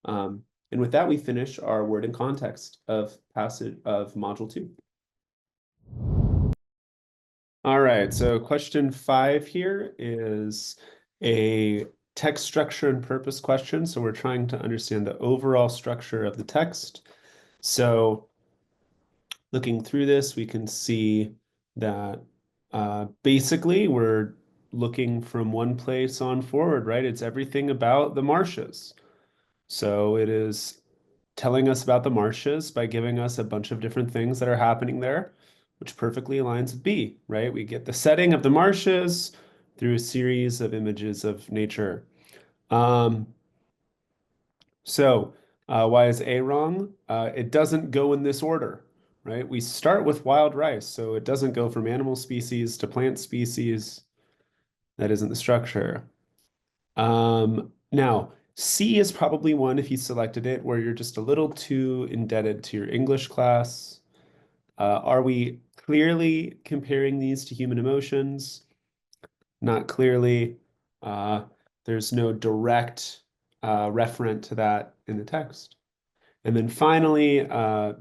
And with that, we finish our word and context of passage of module 2. All right, so question 5 here is a text structure and purpose question. So we're trying to understand the overall structure of the text. So looking through this, we can see that basically we're looking from one place on forward, right? It's everything about the marshes. So it is telling us about the marshes by giving us a bunch of different things that are happening there, which perfectly aligns with B, right? We get the setting of the marshes through a series of images of nature. Um, why is A wrong? It doesn't go in this order, right? We start with wild rice, so it doesn't go from animal species to plant species. That isn't the structure. Now, C is probably one, if you selected it, where you're just a little too indebted to your English class. Are we clearly comparing these to human emotions? Not clearly. There's no direct referent to that in the text. And then finally,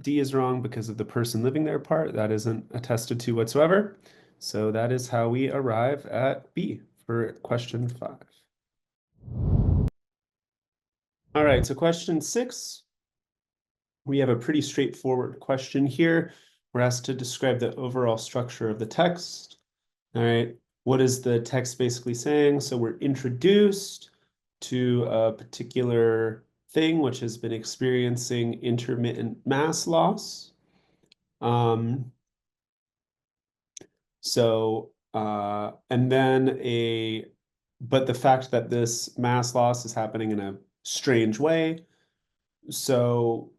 D is wrong because of the person living there part. That isn't attested to whatsoever. So that is how we arrive at B for question 5. All right, so question 6. We have a pretty straightforward question here. we're asked to describe the overall structure of the text. All right, what is the text basically saying? So we're introduced to a particular thing which has been experiencing intermittent mass loss. Um, and then but the fact that this mass loss is happening in a strange way. So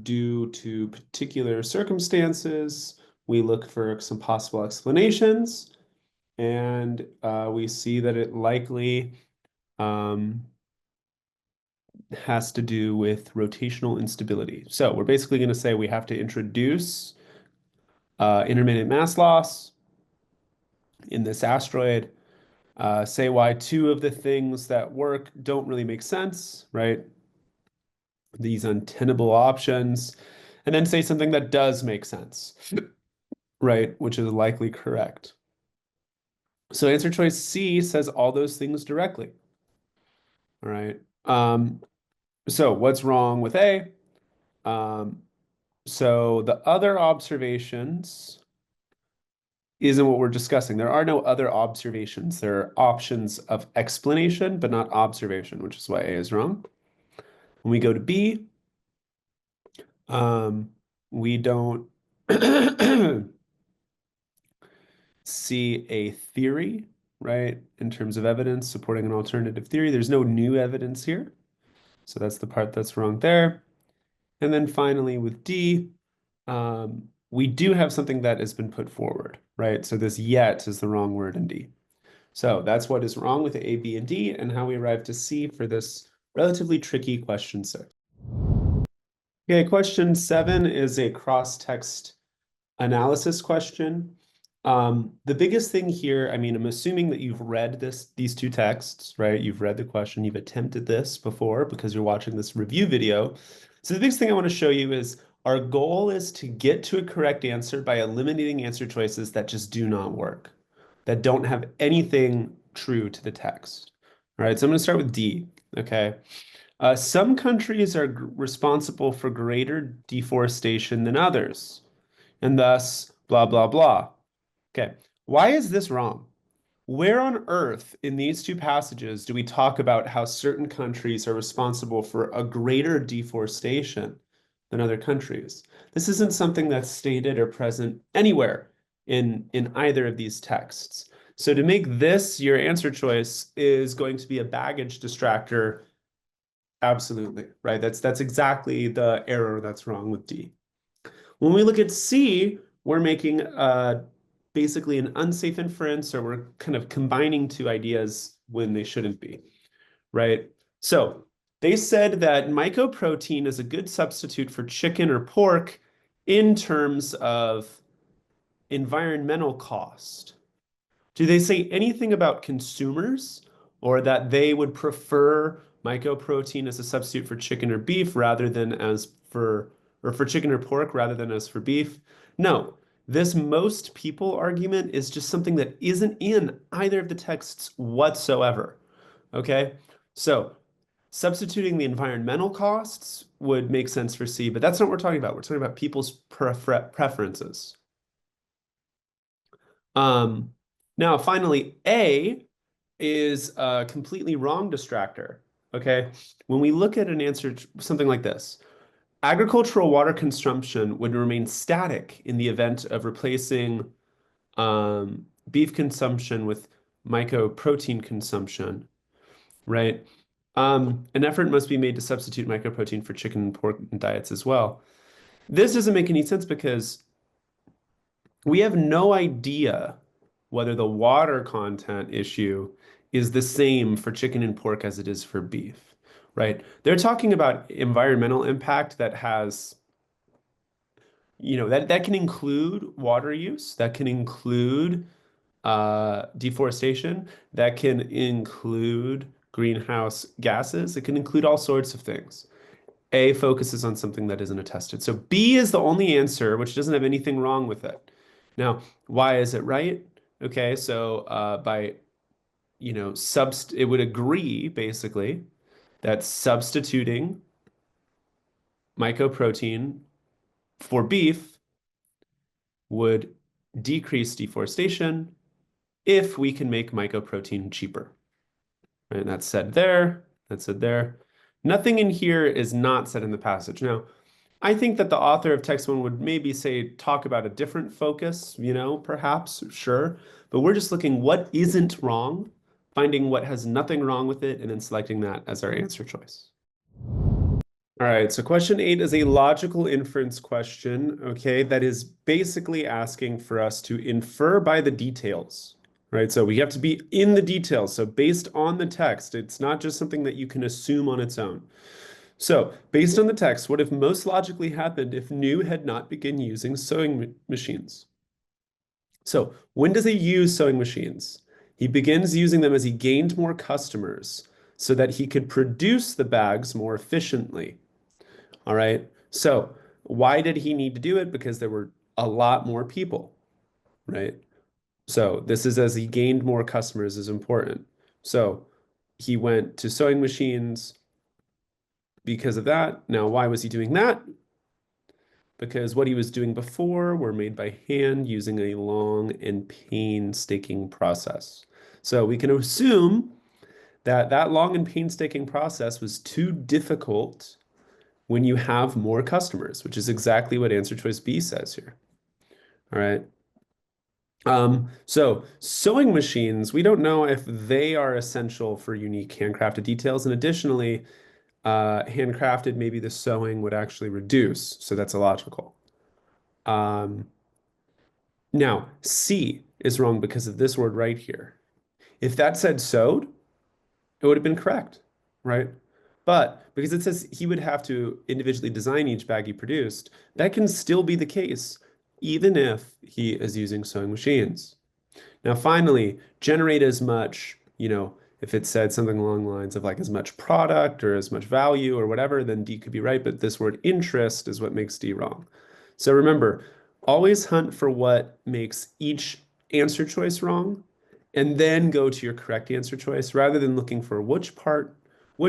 due to particular circumstances, we look for some possible explanations, and we see that it likely um, has to do with rotational instability. So we're basically going to say we have to introduce intermittent mass loss in this asteroid, say why two of the things that work don't really make sense, right? These untenable options, and then say something that does make sense, right? Which is likely correct. So answer choice C says all those things directly. All right. So what's wrong with A? Um, so the other observations isn't what we're discussing. There are no other observations. There are options of explanation, but not observation, which is why A is wrong. When we go to B, we don't see a theory, right, in terms of evidence supporting an alternative theory. There's no new evidence here. So that's the part that's wrong there. And then finally with D, we do have something that has been put forward, right? So this yet is the wrong word in D. So that's what is wrong with A, B, and D, and how we arrive to C for this relatively tricky question 6. Okay, question 7 is a cross-text analysis question. The biggest thing here, I mean, I'm assuming that you've read these two texts, right? You've read the question, you've attempted this before because you're watching this review video. So the biggest thing I want to show you is our goal is to get to a correct answer by eliminating answer choices that just do not work, that don't have anything true to the text. All right, so I'm going to start with D, okay? Some countries are responsible for greater deforestation than others, and thus blah, blah, blah. Okay, why is this wrong? Where on earth in these two passages do we talk about how certain countries are responsible for a greater deforestation than other countries? This isn't something that's stated or present anywhere in either of these texts. So to make this your answer choice is going to be a baggage distractor. Absolutely, right? That's exactly the error that's wrong with D. When we look at C, we're making basically an unsafe inference, or we're kind of combining two ideas when they shouldn't be, right? So they said that mycoprotein is a good substitute for chicken or pork in terms of environmental cost. Do they say anything about consumers, or that they would prefer mycoprotein as a substitute for chicken or beef rather than or for chicken or pork rather than as for beef? No. This most people argument is just something that isn't in either of the texts whatsoever. Okay? So substituting the environmental costs would make sense for C, but that's not what we're talking about. We're talking about people's preferences. Now, finally, A is a completely wrong distractor. Okay, when we look at an answer, something like this, agricultural water consumption would remain static in the event of replacing beef consumption with mycoprotein consumption, right? An effort must be made to substitute mycoprotein for chicken and pork diets as well. This doesn't make any sense because we have no idea whether the water content issue is the same for chicken and pork as it is for beef, right? They're talking about environmental impact that has, that can include water use, that can include deforestation, that can include greenhouse gases, it can include all sorts of things. A focuses on something that isn't attested. So B is the only answer, which doesn't have anything wrong with it. Now, why is it right? Okay, so it would agree basically that substituting mycoprotein for beef would decrease deforestation if we can make mycoprotein cheaper. And that's said there, that's said there. Nothing in here is not said in the passage. Now, I think that the author of text one would maybe say, talk about a different focus, perhaps, sure. But we're just looking what isn't wrong, finding what has nothing wrong with it, and then selecting that as our answer choice. All right, so question 8 is a logical inference question, okay, that is basically asking for us to infer by the details, right? So we have to be in the details. So based on the text, it's not just something that you can assume on its own. So based on the text, what if most logically happened if New had not begun using sewing machines? So when does he use sewing machines? He begins using them as he gained more customers so that he could produce the bags more efficiently. All right. So why did he need to do it? Because there were a lot more people, right? So this is as he gained more customers is important. So he went to sewing machines because of that. Now, why was he doing that? Because what he was doing before were made by hand using a long and painstaking process. So we can assume that that long and painstaking process was too difficult when you have more customers, which is exactly what answer choice B says here. All right. So sewing machines, we don't know if they are essential for unique handcrafted details. And additionally, handcrafted, maybe the sewing would actually reduce. So that's illogical. Um, Now, C is wrong because of this word right here. If that said sewed, it would have been correct, right? But because it says he would have to individually design each bag he produced, that can still be the case, even if he is using sewing machines. Now, finally, generate as much, if it said something along the lines of like as much product or as much value or whatever, then D could be right. But this word interest is what makes D wrong. So remember, always hunt for what makes each answer choice wrong and then go to your correct answer choice rather than looking for which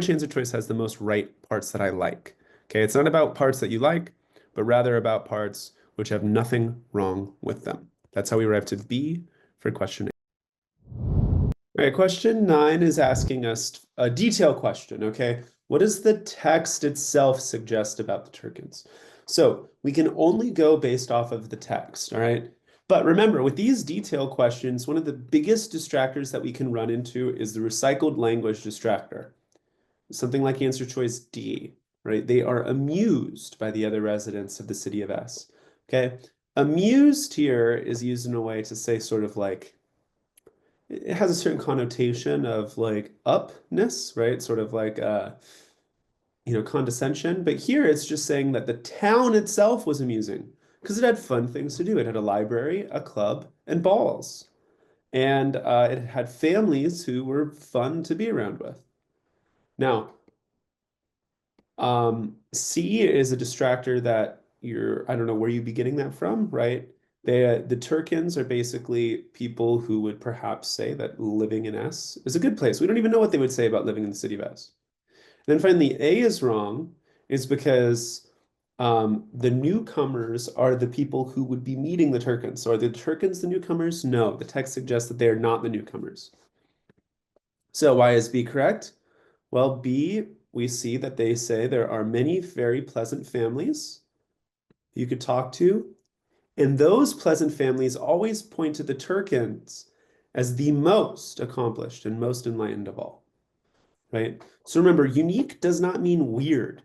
answer choice has the most right parts that I like. Okay, it's not about parts that you like, but rather about parts which have nothing wrong with them. That's how we arrive to B for question 8. All right, question 9 is asking us a detail question, okay? What does the text itself suggest about the Turkins? So we can only go based off of the text, all right? But remember, with these detail questions, one of the biggest distractors that we can run into is the recycled language distractor. Something like answer choice D, right? They are amused by the other residents of the city of S, okay? Amused here is used in a way to say sort of like, it has a certain connotation of like upness, right? Sort of like condescension. But here it's just saying that the town itself was amusing because it had fun things to do. It had a library, a club, and balls. And it had families who were fun to be around with. Now, C is a distractor that I don't know where you'd be getting that from, right? The Turkins are basically people who would perhaps say that living in S is a good place. We don't even know what they would say about living in the city of S. And then finally, A is wrong, is because the newcomers are the people who would be meeting the Turkins. So are the Turkins the newcomers? No, the text suggests that they are not the newcomers. So why is B correct? Well, B, we see that they say there are many very pleasant families you could talk to, and those pleasant families always point to the Turkins as the most accomplished and most enlightened of all, right? So remember, unique does not mean weird.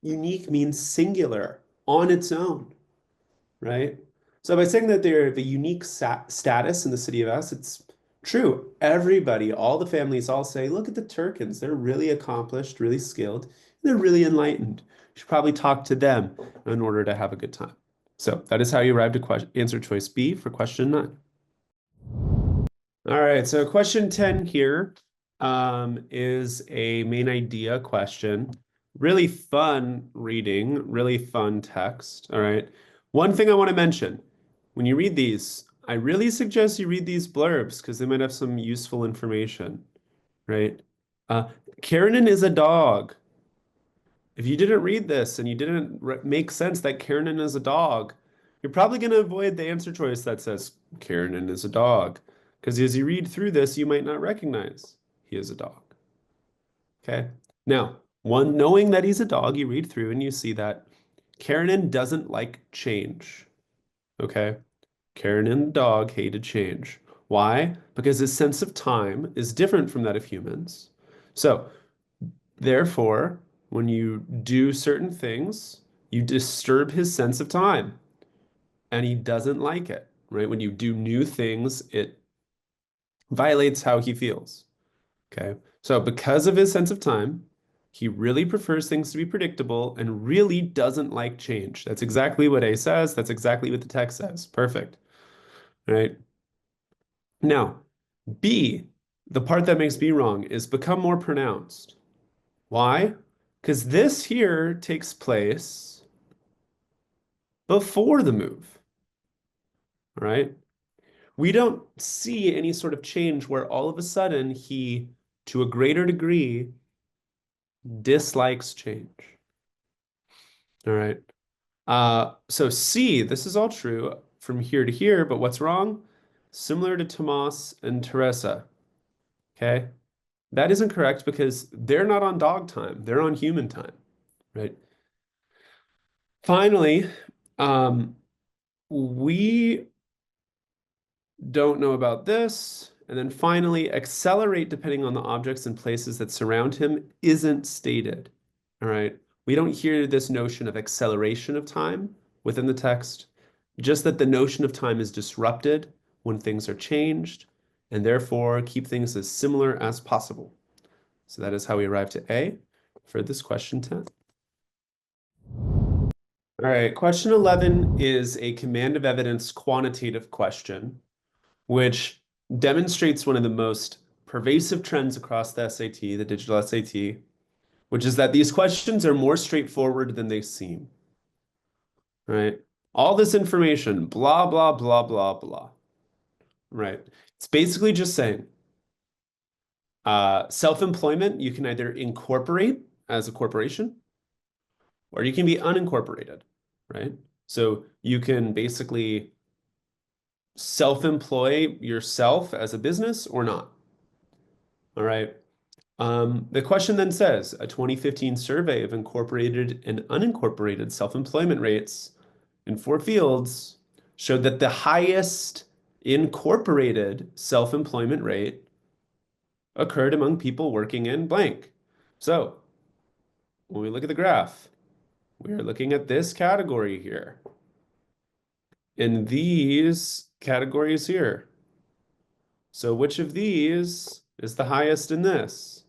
Unique means singular on its own, right? So by saying that they're the unique status in the city of S, it's true. Everybody, all the families all say, look at the Turkins. They're really accomplished, really skilled. They're really enlightened. You should probably talk to them in order to have a good time. So that is how you arrived at answer choice B for question 9. All right, so question 10 here is a main idea question. Really fun reading, really fun text. All right. One thing I want to mention, when you read these, I really suggest you read these blurbs because they might have some useful information, right? Karen is a dog. If you didn't read this and you didn't make sense that Karen is a dog, You're probably going to avoid the answer choice that says Kiernan is a dog, because as you read through this, you might not recognize he is a dog. Okay. Now, one knowing that he's a dog, you read through and you see that Kiernan doesn't like change. Okay. Kiernan the dog hated change. Why? Because his sense of time is different from that of humans. So, therefore, when you do certain things, you disturb his sense of time and he doesn't like it, right? When you do new things, it violates how he feels. Okay. So because of his sense of time, he really prefers things to be predictable and really doesn't like change. That's exactly what A says. That's exactly what the text says. Perfect. All right. Now, B, the part that makes B wrong is become more pronounced. Why? Because this here takes place before the move, right? We don't see any sort of change where all of a sudden he, to a greater degree, dislikes change. All right. So C, this is all true from here to here, but what's wrong? Similar to Tomas and Teresa. Okay. That isn't correct because they're not on dog time. They're on human time, right? Finally, we don't know about this. And then finally, accelerate depending on the objects and places that surround him isn't stated. All right. We don't hear this notion of acceleration of time within the text, just that the notion of time is disrupted when things are changed, and therefore keep things as similar as possible. So that is how we arrive to A for this question 10. All right, question 11 is a command of evidence quantitative question, which demonstrates one of the most pervasive trends across the SAT, the digital SAT, which is that these questions are more straightforward than they seem, right? All this information, blah, blah, blah, blah, blah, right? It's basically just saying self-employment, you can either incorporate as a corporation or you can be unincorporated, right? So you can basically self-employ yourself as a business or not, all right? The question then says, a 2015 survey of incorporated and unincorporated self-employment rates in 4 fields showed that the highest incorporated self-employment rate occurred among people working in blank. So when we look at the graph, we are looking at this category here in these categories here. So which of these is the highest in this?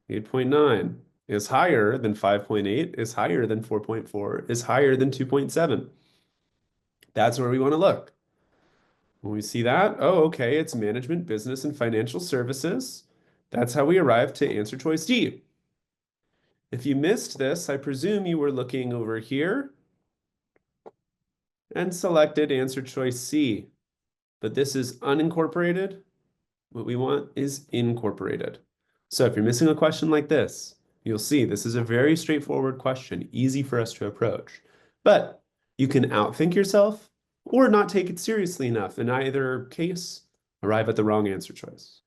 8.9 is higher than 5.8, is higher than 4.4, is higher than 2.7. That's where we want to look. When we see that, oh, okay, it's management, business, and financial services. That's how we arrive to answer choice D. If you missed this, I presume you were looking over here and selected answer choice C. But this is unincorporated. What we want is incorporated. So if you're missing a question like this, you'll see this is a very straightforward question, easy for us to approach. But you can outthink yourself or not take it seriously enough. In either case, arrive at the wrong answer choice.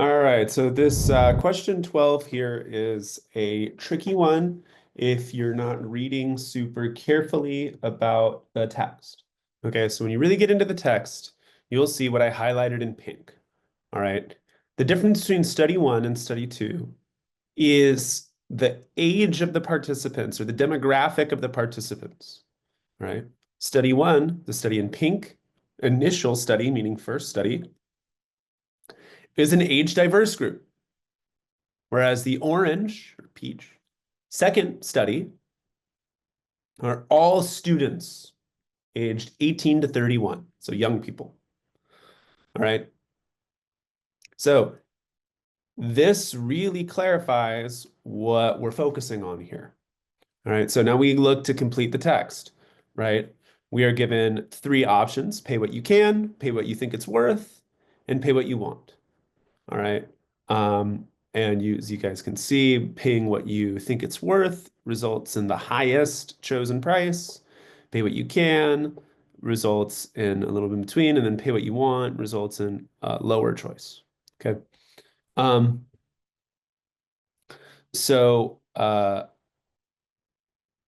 All right, so this question 12 here is a tricky one if you're not reading super carefully about the text. Okay, so when you really get into the text, you'll see what I highlighted in pink. All right, the difference between study 1 and study 2 is the age of the participants or the demographic of the participants, right? Study 1, the study in pink, initial study, meaning first study, is an age diverse group. Whereas the orange or peach second study are all students aged 18 to 31, so young people. All right. So this really clarifies what we're focusing on here. All right. So now we look to complete the text, right? We are given 3 options: pay what you can, pay what you think it's worth, and pay what you want. All right. And as you guys can see, paying what you think it's worth results in the highest chosen price. Pay what you can results in a little bit in between, and then pay what you want results in lower choice. Okay. Um, so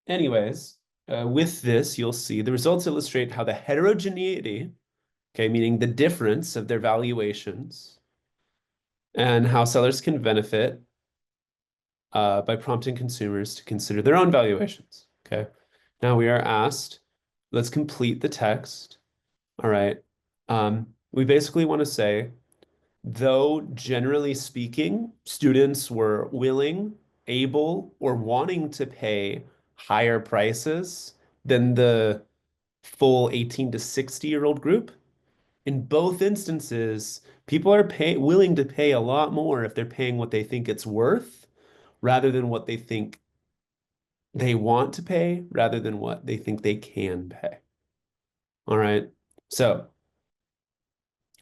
anyways, with this, you'll see the results illustrate how the heterogeneity, okay, meaning the difference of their valuations, and how sellers can benefit by prompting consumers to consider their own valuations. Okay. Now we are asked, let's complete the text. All right. We basically want to say, though generally speaking, students were willing, able, or wanting to pay higher prices than the full 18 to 60-year-old group, in both instances, people are willing to pay a lot more if they're paying what they think it's worth rather than what they think they want to pay rather than what they think they can pay. All right. So,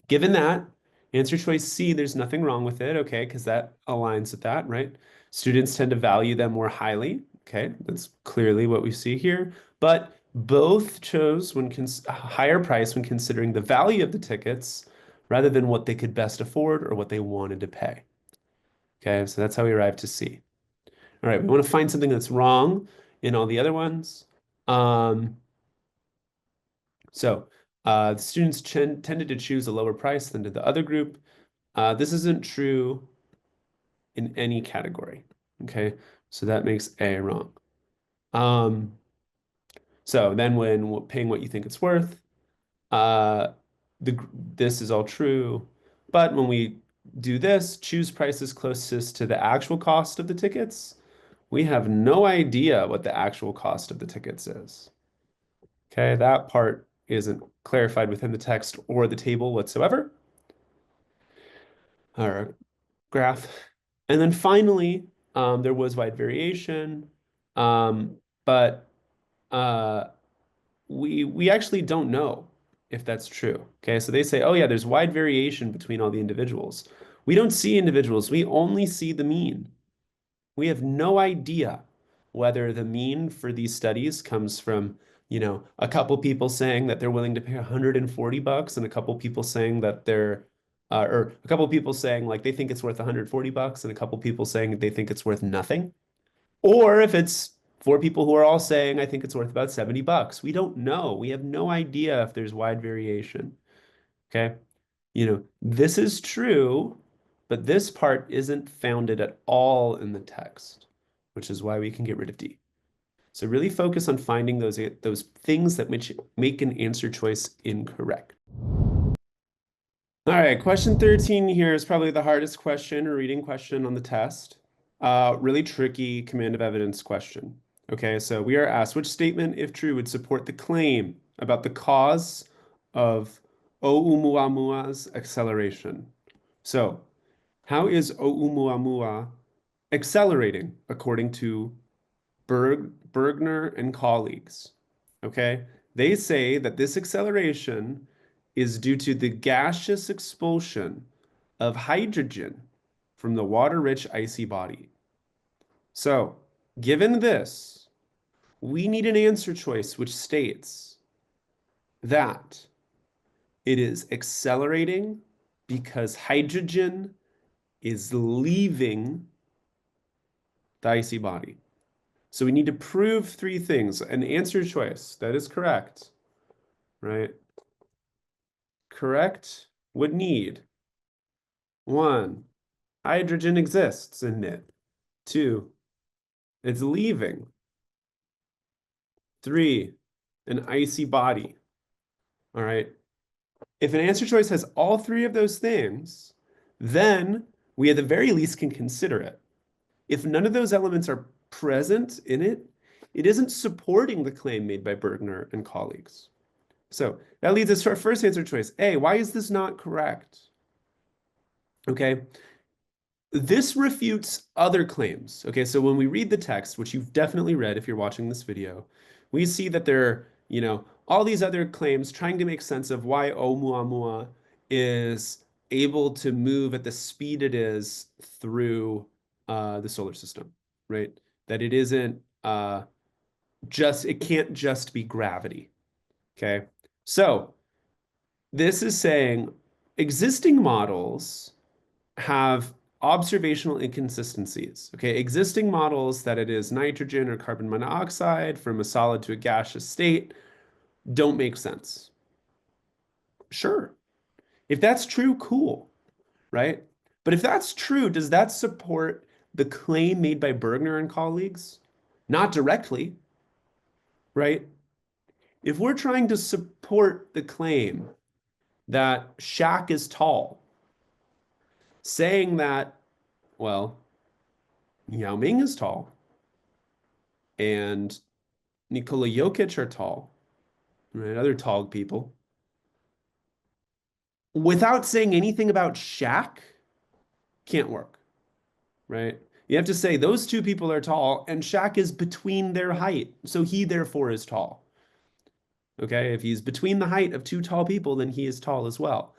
given that, answer choice C, there's nothing wrong with it, okay, because that aligns with that, right? Students tend to value them more highly, okay? That's clearly what we see here. But both chose a higher price when considering the value of the tickets rather than what they could best afford or what they wanted to pay. Okay, so that's how we arrive to C. All right, we want to find something that's wrong in all the other ones. Um, the students tended to choose a lower price than did the other group. This isn't true in any category. Okay, so that makes A wrong. Um, so then when paying what you think it's worth, uh, this is all true. But when we do this, choose prices closest to the actual cost of the tickets, we have no idea what the actual cost of the tickets is. Okay, that part isn't clarified within the text or the table whatsoever, or graph. And then finally, there was wide variation, but uh, we actually don't know if that's true. Okay, so they say, oh yeah, there's wide variation between all the individuals. We don't see individuals, we only see the mean. We have no idea whether the mean for these studies comes from, a couple people saying that they're willing to pay 140 bucks and a couple people saying that or a couple people saying like they think it's worth 140 bucks and a couple people saying they think it's worth nothing. Or if it's four people who are all saying, I think it's worth about 70 bucks. We don't know. We have no idea if there's wide variation. Okay. This is true, but this part isn't founded at all in the text, which is why we can get rid of D. So really focus on finding those things that make an answer choice incorrect. All right, question 13 here is probably the hardest question or reading question on the test. Really tricky command of evidence question. Okay, so we are asked which statement, if true, would support the claim about the cause of Oumuamua's acceleration. So, how is Oumuamua accelerating according to Bergner and colleagues? Okay, they say that this acceleration is due to the gaseous expulsion of hydrogen from the water-rich icy body. So, given this, we need an answer choice which states that it is accelerating because hydrogen is leaving the icy body. So we need to prove three things. An answer choice that is correct, right? Correct would need one, hydrogen exists in it. Two, it's leaving. Three, an icy body. All right. If an answer choice has all three of those things, then we at the very least can consider it. If none of those elements are present in it, it isn't supporting the claim made by Bergner and colleagues. So that leads us to our first answer choice. A, why is this not correct? Okay. This refutes other claims. Okay, so when we read the text, which you've definitely read if you're watching this video, we see that there are, all these other claims trying to make sense of why Oumuamua is able to move at the speed it is through the solar system, right? That it isn't it can't just be gravity. Okay. So this is saying existing models have observational inconsistencies. Okay. Existing models that it is nitrogen or carbon monoxide from a solid to a gaseous state don't make sense. Sure. If that's true, cool, right? But if that's true, does that support the claim made by Bergner and colleagues? Not directly, right? If we're trying to support the claim that Shaq is tall, saying that, well, Yao Ming is tall and Nikola Jokic are tall, right? Other tall people, without saying anything about Shaq, can't work, right? You have to say those two people are tall and Shaq is between their height, so he therefore is tall. Okay, if he's between the height of two tall people, then he is tall as well.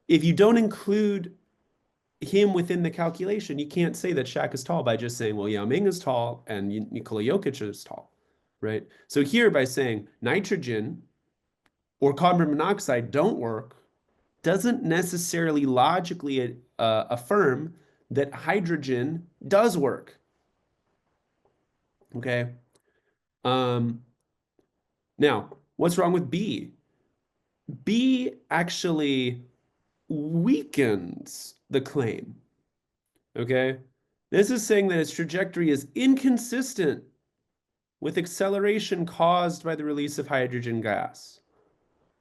If you don't include him within the calculation, you can't say that Shaq is tall by just saying, well, Yao Ming is tall and Nikola Jokic is tall, right? So here by saying nitrogen or carbon monoxide don't work doesn't necessarily logically affirm that hydrogen does work. Okay. Um, Now, what's wrong with B? B actually weakens the claim. Okay. This is saying that its trajectory is inconsistent with acceleration caused by the release of hydrogen gas.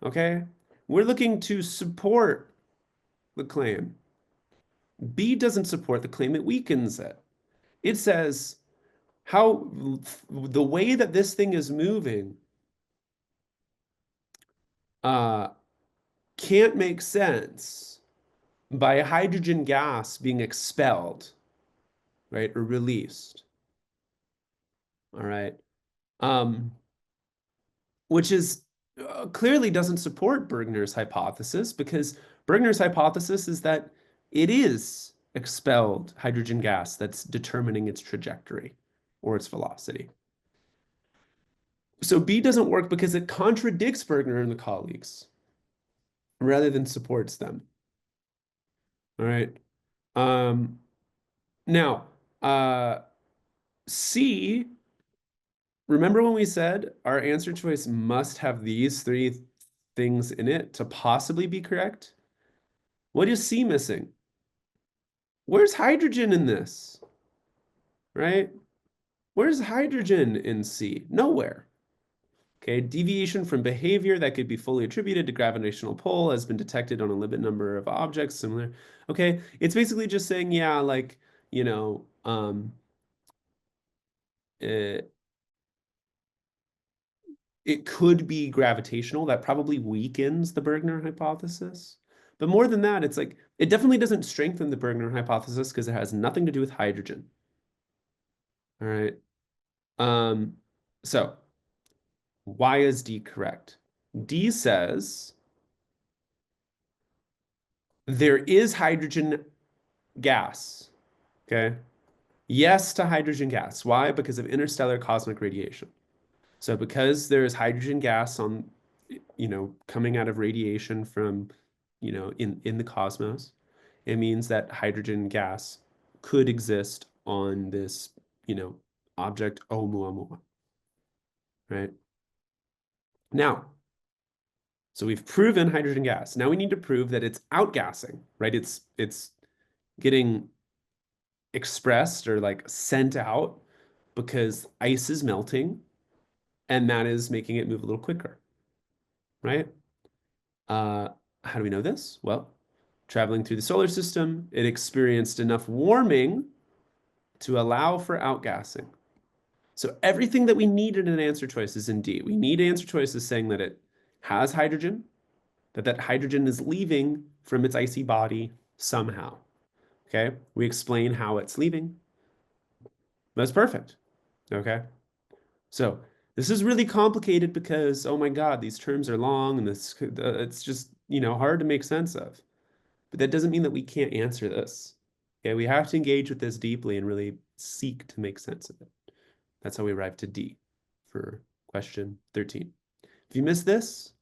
Okay. We're looking to support the claim. B doesn't support the claim, it weakens it. It says how the way that this thing is moving uh, can't make sense by hydrogen gas being expelled, right, or released. All right. Um, which is clearly doesn't support Bergner's hypothesis because Bergner's hypothesis is that it is expelled hydrogen gas that's determining its trajectory or its velocity. So B doesn't work because it contradicts Bergner and the colleagues rather than supports them. All right. Um, Now, C, remember when we said our answer choice must have these three things in it to possibly be correct? What is C missing? Where's hydrogen in this? Right? Where's hydrogen in C? Nowhere. Okay, deviation from behavior that could be fully attributed to gravitational pull has been detected on a limited number of objects similar. Okay, it's basically just saying, yeah, like, you know, it, it could be gravitational. That probably weakens the Bergner hypothesis. But more than that, it's like, it definitely doesn't strengthen the Bergner hypothesis because it has nothing to do with hydrogen. All right. Um, so why is D correct? D says there is hydrogen gas. Okay. Yes to hydrogen gas. Why? Because of interstellar cosmic radiation. So because there is hydrogen gas on, coming out of radiation from, in the cosmos, it means that hydrogen gas could exist on this, object Oumuamua, right? Now, so we've proven hydrogen gas. Now we need to prove that it's outgassing, right? It's getting expressed or like sent out because ice is melting and that is making it move a little quicker, right? Uh, how do we know this? Well, traveling through the solar system, it experienced enough warming to allow for outgassing. So everything that we need in an answer choice is in D. We need answer choices saying that it has hydrogen, that hydrogen is leaving from its icy body somehow. Okay, we explain how it's leaving. That's perfect. Okay, so this is really complicated because, oh my God, these terms are long and it's just, hard to make sense of. but that doesn't mean that we can't answer this. Okay, we have to engage with this deeply and really seek to make sense of it. That's how we arrive to D for question 13. If you miss this,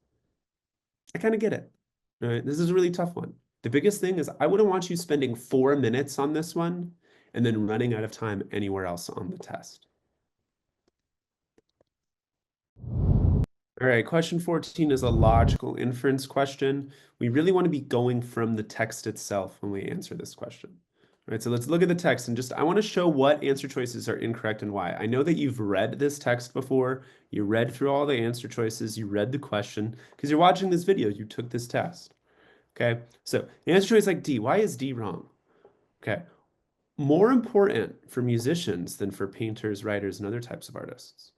I kind of get it. All right, this is a really tough one. The biggest thing is I wouldn't want you spending 4 minutes on this one and then running out of time anywhere else on the test. All right, question 14 is a logical inference question. We really want to be going from the text itself when we answer this question. All right, so let's look at the text and I want to show what answer choices are incorrect and why. I know that you've read this text before. You read through all the answer choices. You read the question because you're watching this video. You took this test. Okay, so the answer choice like D. Why is D wrong? Okay, more important for musicians than for painters, writers, and other types of artists.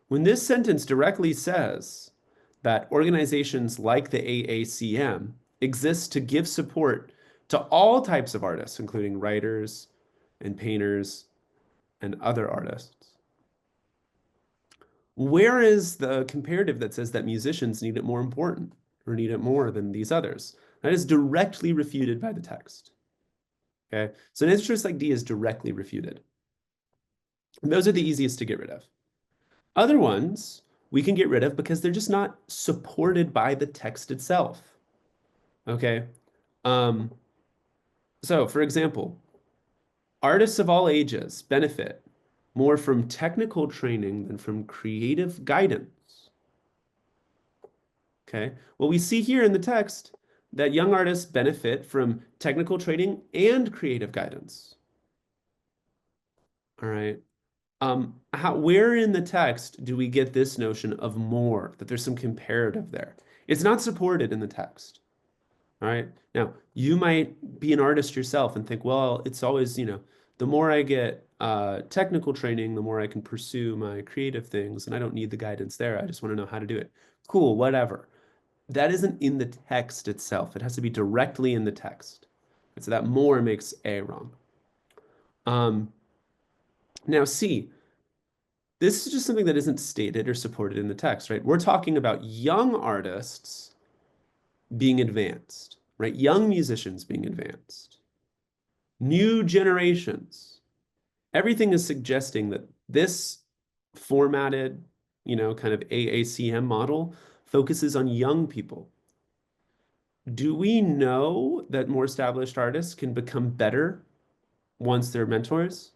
When this sentence directly says that organizations like the AACM exist to give support to all types of artists, including writers and painters and other artists, where is the comparative that says that musicians need it more important or need it more than these others? That is directly refuted by the text. Okay, so an answer choice like D is directly refuted. And those are the easiest to get rid of. Other ones we can get rid of because they're just not supported by the text itself. Okay, so for example, artists of all ages benefit more from technical training than from creative guidance. Okay, well, we see here in the text that young artists benefit from technical training and creative guidance. All right. Where in the text do we get this notion of more, that there's some comparative there? It's not supported in the text. All right. Now, you might be an artist yourself and think, well, it's always, the more I get technical training, the more I can pursue my creative things, and I don't need the guidance there. I just want to know how to do it. Cool, whatever. That isn't in the text itself. It has to be directly in the text. And so that more makes A wrong. Now, C, this is just something that isn't stated or supported in the text, right? We're talking about young artists being advanced, right? Young musicians being advanced, new generations. Everything is suggesting that this formatted, kind of AACM model focuses on young people. Do we know that more established artists can become better once they're mentors?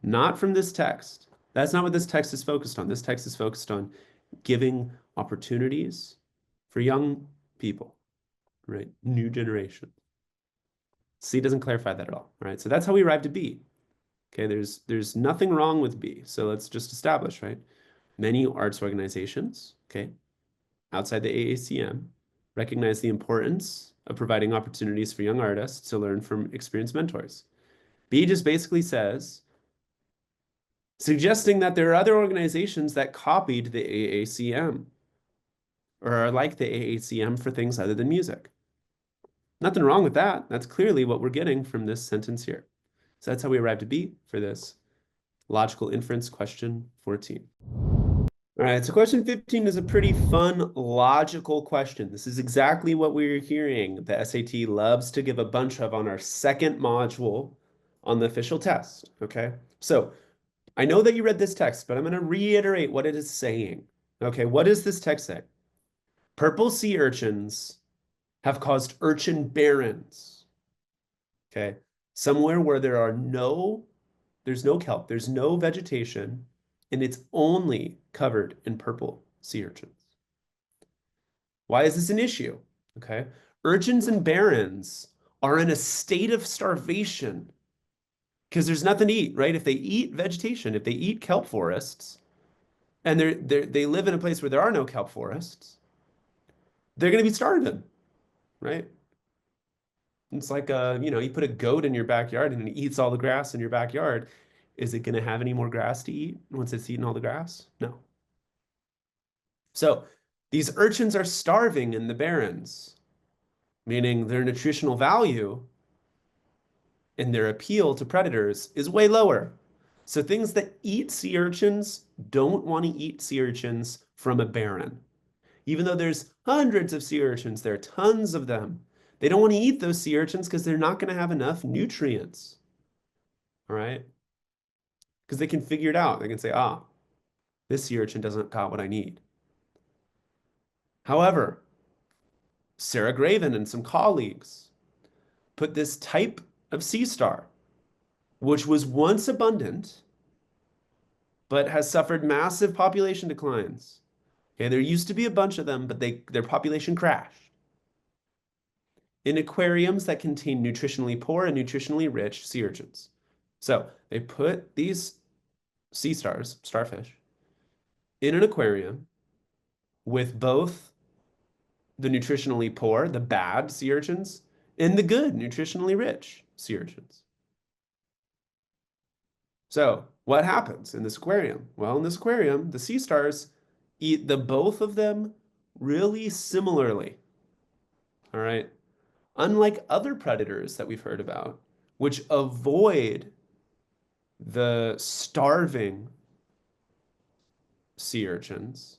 Not from this text. That's not what this text is focused on. This text is focused on giving opportunities for young people, right? New generation. C doesn't clarify that at all, right? So that's how we arrived at B. Okay, there's nothing wrong with B. So let's just establish, right? Many arts organizations, okay, outside the AACM, recognize the importance of providing opportunities for young artists to learn from experienced mentors. B just basically says, suggesting that there are other organizations that copied the AACM or are like the AACM for things other than music. Nothing wrong with that. That's clearly what we're getting from this sentence here. So that's how we arrived at B for this logical inference question 14. All right, so question 15 is a pretty fun, logical question. This is exactly what we're hearing the SAT loves to give a bunch of on our second module on the official test, okay? So I know that you read this text, but I'm going to reiterate what it is saying. Okay, what does this text say? Purple sea urchins have caused urchin barrens. Okay, somewhere where there's no kelp, there's no vegetation, and it's only covered in purple sea urchins. Why is this an issue? Okay, urchins and barrens are in a state of starvation because there's nothing to eat, right? If they eat vegetation, if they eat kelp forests, and they live in a place where there are no kelp forests, they're going to be starving, right? It's like you put a goat in your backyard and it eats all the grass in your backyard. Is it going to have any more grass to eat once it's eaten all the grass? No. So these urchins are starving in the barrens, meaning their nutritional value and their appeal to predators is way lower. So things that eat sea urchins don't want to eat sea urchins from a barren. Even though there's hundreds of sea urchins, there are tons of them. They don't want to eat those sea urchins because they're not going to have enough nutrients. All right. Because they can figure it out. They can say, ah, this sea urchin doesn't got what I need. However, Sarah Graven and some colleagues put this type of sea star, which was once abundant, but has suffered massive population declines. Okay, there used to be a bunch of them, but their population crashed. In aquariums that contain nutritionally poor and nutritionally rich sea urchins. So they put these sea stars, starfish, in an aquarium with both the nutritionally poor, the bad sea urchins, and the good, nutritionally rich sea urchins. So what happens in this aquarium? Well, in this aquarium, the sea stars eat the both of them really similarly. All right. Unlike other predators that we've heard about, which avoid the starving sea urchins,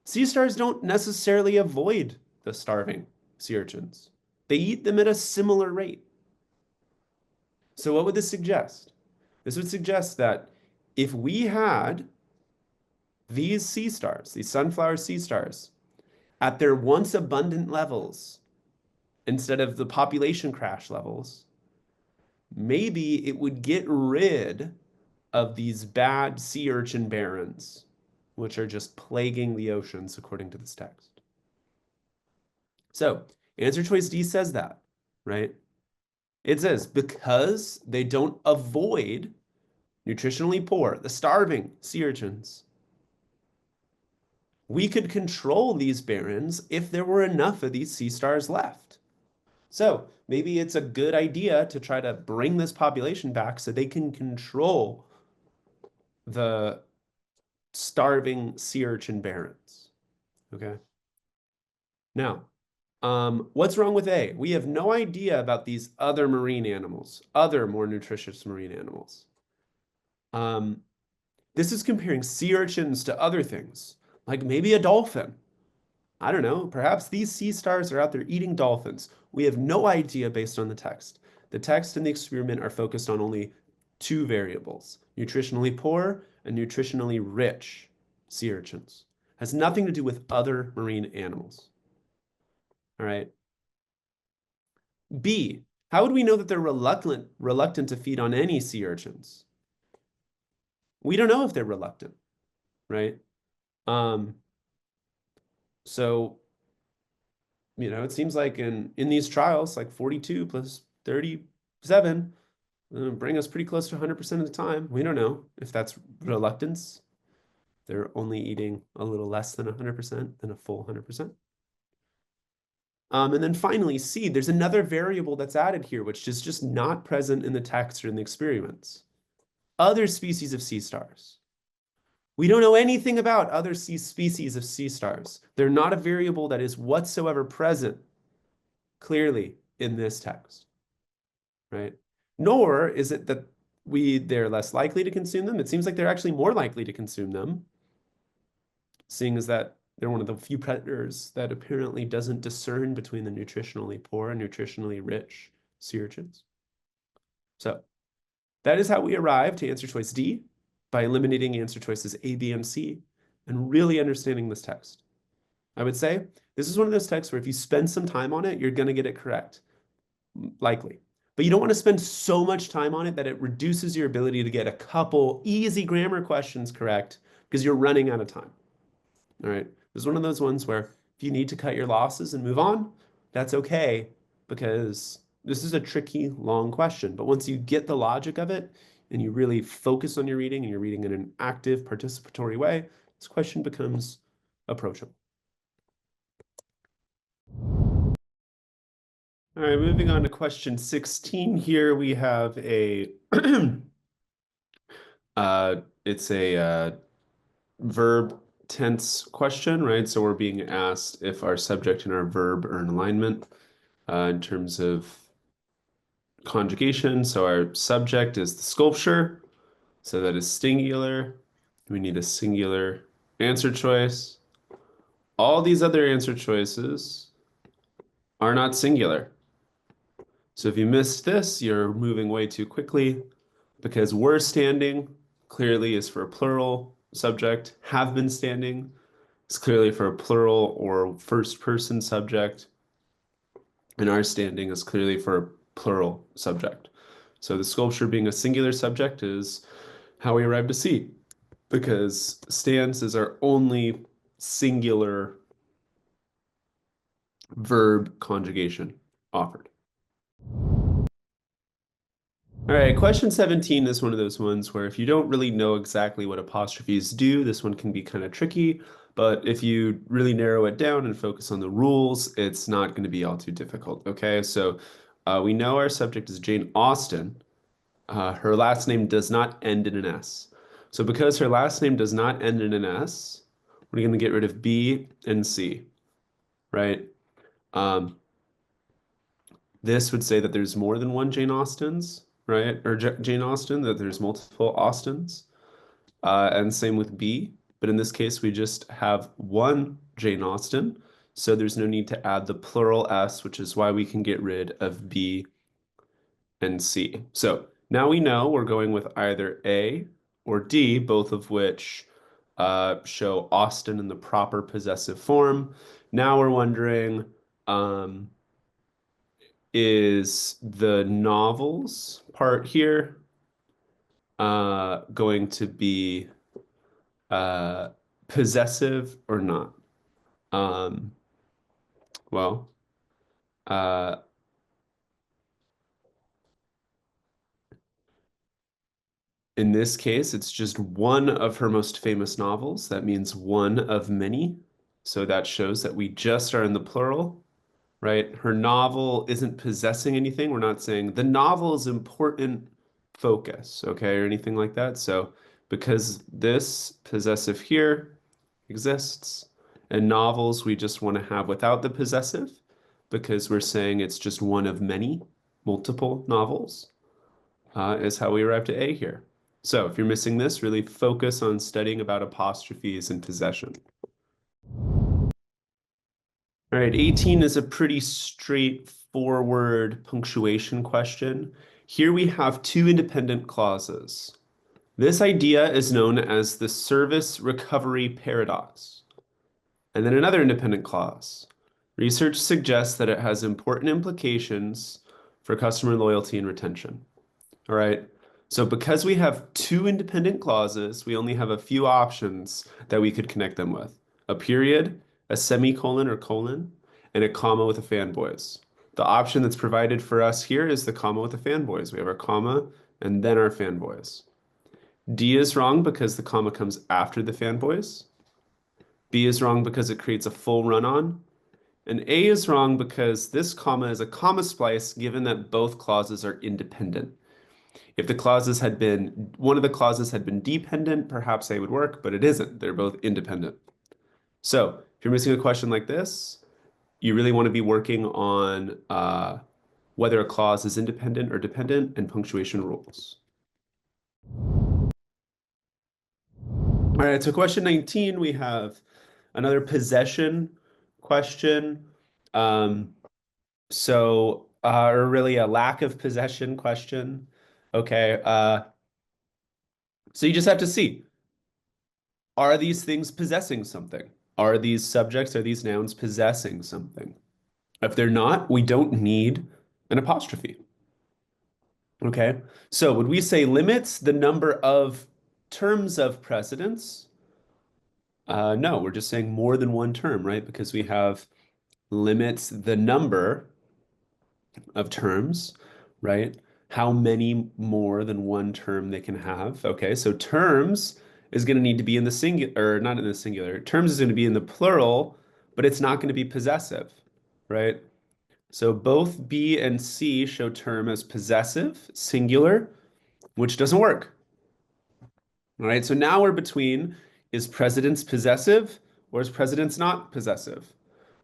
sea stars don't necessarily avoid the starving sea urchins. They eat them at a similar rate. So what would this suggest? This would suggest that if we had these sea stars, these sunflower sea stars, at their once abundant levels, instead of the population crash levels, maybe it would get rid of these bad sea urchin barons, which are just plaguing the oceans, according to this text. So, answer choice D says that, right? It says because they don't avoid nutritionally poor, the starving sea urchins, we could control these barons if there were enough of these sea stars left. So maybe it's a good idea to try to bring this population back so they can control the starving sea urchin barons. Okay. Now, what's wrong with A? We have no idea about these other marine animals, other more nutritious marine animals. Um, this is comparing sea urchins to other things, like maybe a dolphin. I don't know, perhaps these sea stars are out there eating dolphins. We have no idea based on the text. The text and the experiment are focused on only two variables, nutritionally poor and nutritionally rich sea urchins. Has nothing to do with other marine animals. All right. B, how would we know that they're reluctant to feed on any sea urchins? We don't know if they're reluctant, right? Um, so it seems like in these trials, like 42 plus 37 bring us pretty close to 100% of the time. We don't know if that's reluctance. They're only eating a little less than 100% than a full 100%. And then finally, C, there's another variable that's added here, which is just not present in the text or in the experiments. Other species of sea stars. We don't know anything about other species of sea stars. They're not a variable that is whatsoever present clearly in this text, right? Nor is it that they're less likely to consume them. It seems like they're actually more likely to consume them, seeing as that they're one of the few predators that apparently doesn't discern between the nutritionally poor and nutritionally rich sea urchins. So that is how we arrive to answer choice D by eliminating answer choices A, B, and C and really understanding this text. I would say this is one of those texts where if you spend some time on it, you're going to get it correct, likely. But you don't want to spend so much time on it that it reduces your ability to get a couple easy grammar questions correct because you're running out of time. All right. This is one of those ones where if you need to cut your losses and move on, that's okay because this is a tricky, long question. But once you get the logic of it and you really focus on your reading and you're reading in an active, participatory way, this question becomes approachable. All right, moving on to question 16 here, we have a it's a verb tense question, right? So we're being asked if our subject and our verb are in alignment in terms of conjugation. So our subject is the sculpture, so that is singular. We need a singular answer choice. All these other answer choices are not singular. So if you missed this, you're moving way too quickly because were standing clearly is for a plural subject. Have been standing is clearly for a plural or first person subject. And are standing is clearly for a plural subject. So the sculpture being a singular subject is how we arrive to C, because stands is our only singular verb conjugation offered. All right, question 17 is one of those ones where if you don't really know exactly what apostrophes do, this one can be kind of tricky. But if you really narrow it down and focus on the rules, it's not going to be all too difficult. Okay, so we know our subject is Jane Austen. Her last name does not end in an S. So because her last name does not end in an S, we're going to get rid of B and C, right? Um, this would say that there's more than one Jane Austens, right? Or Jane Austen, that there's multiple Austens. And same with B. But in this case, we just have one Jane Austen. So there's no need to add the plural S, which is why we can get rid of B and C. So now we know we're going with either A or D, both of which show Austen in the proper possessive form. Now we're wondering, um, is the novels part here going to be uh, possessive or not? Um, well, uh, in this case, it's just one of her most famous novels. That means one of many. So that shows that we just are in the plural, right? Her novel isn't possessing anything. We're not saying the novel is important focus, okay, or anything like that. So because this possessive here exists, and novels we just want to have without the possessive because we're saying it's just one of many, multiple novels, is how we arrive to A here. So if you're missing this, really focus on studying about apostrophes and possession. All right, 18 is a pretty straightforward punctuation question. Here we have two independent clauses. This idea is known as the service recovery paradox. And then another independent clause. Research suggests that it has important implications for customer loyalty and retention. All right. So because we have two independent clauses, we only have a few options that we could connect them with. A period, a semicolon or colon, and a comma with a fanboys. The option that's provided for us here is the comma with the fanboys. We have our comma and then our fanboys. D is wrong because the comma comes after the fanboys. B is wrong because it creates a full run-on. And A is wrong because this comma is a comma splice given that both clauses are independent. If the clauses had been, one of the clauses had been dependent, perhaps A would work, but it isn't. They're both independent. So if you're missing a question like this, you really want to be working on whether a clause is independent or dependent and punctuation rules. All right, so question 19, we have another possession question. Um, or really a lack of possession question. Okay, so you just have to see, are these things possessing something? Are these subjects, are these nouns possessing something? If they're not, we don't need an apostrophe. Okay, so when we say limits the number of terms of precedence, no, we're just saying more than one term, right? Because we have limits the number of terms, right? How many more than one term they can have. Okay, so terms is going to need to be in the singular, or not in the singular. Terms is going to be in the plural, but it's not going to be possessive, right? So both B and C show term as possessive, singular, which doesn't work. All right, so now we're between, is presidents possessive or is presidents not possessive?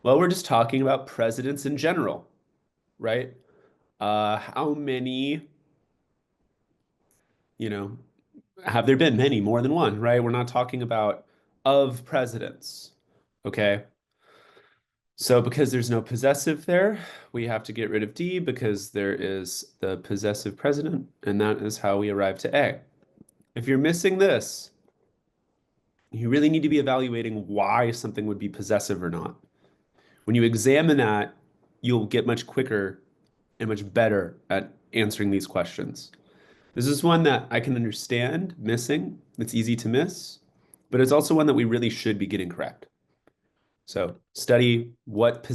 Well, we're just talking about presidents in general, right? How many, you know, have there been many, more than one, right? We're not talking about of presidents, okay? So because there's no possessive there, we have to get rid of D because there is the possessive president, and that is how we arrive to A. If you're missing this, you really need to be evaluating why something would be possessive or not. When you examine that, you'll get much quicker and much better at answering these questions. This is one that I can understand missing. It's easy to miss, but it's also one that we really should be getting correct. So study what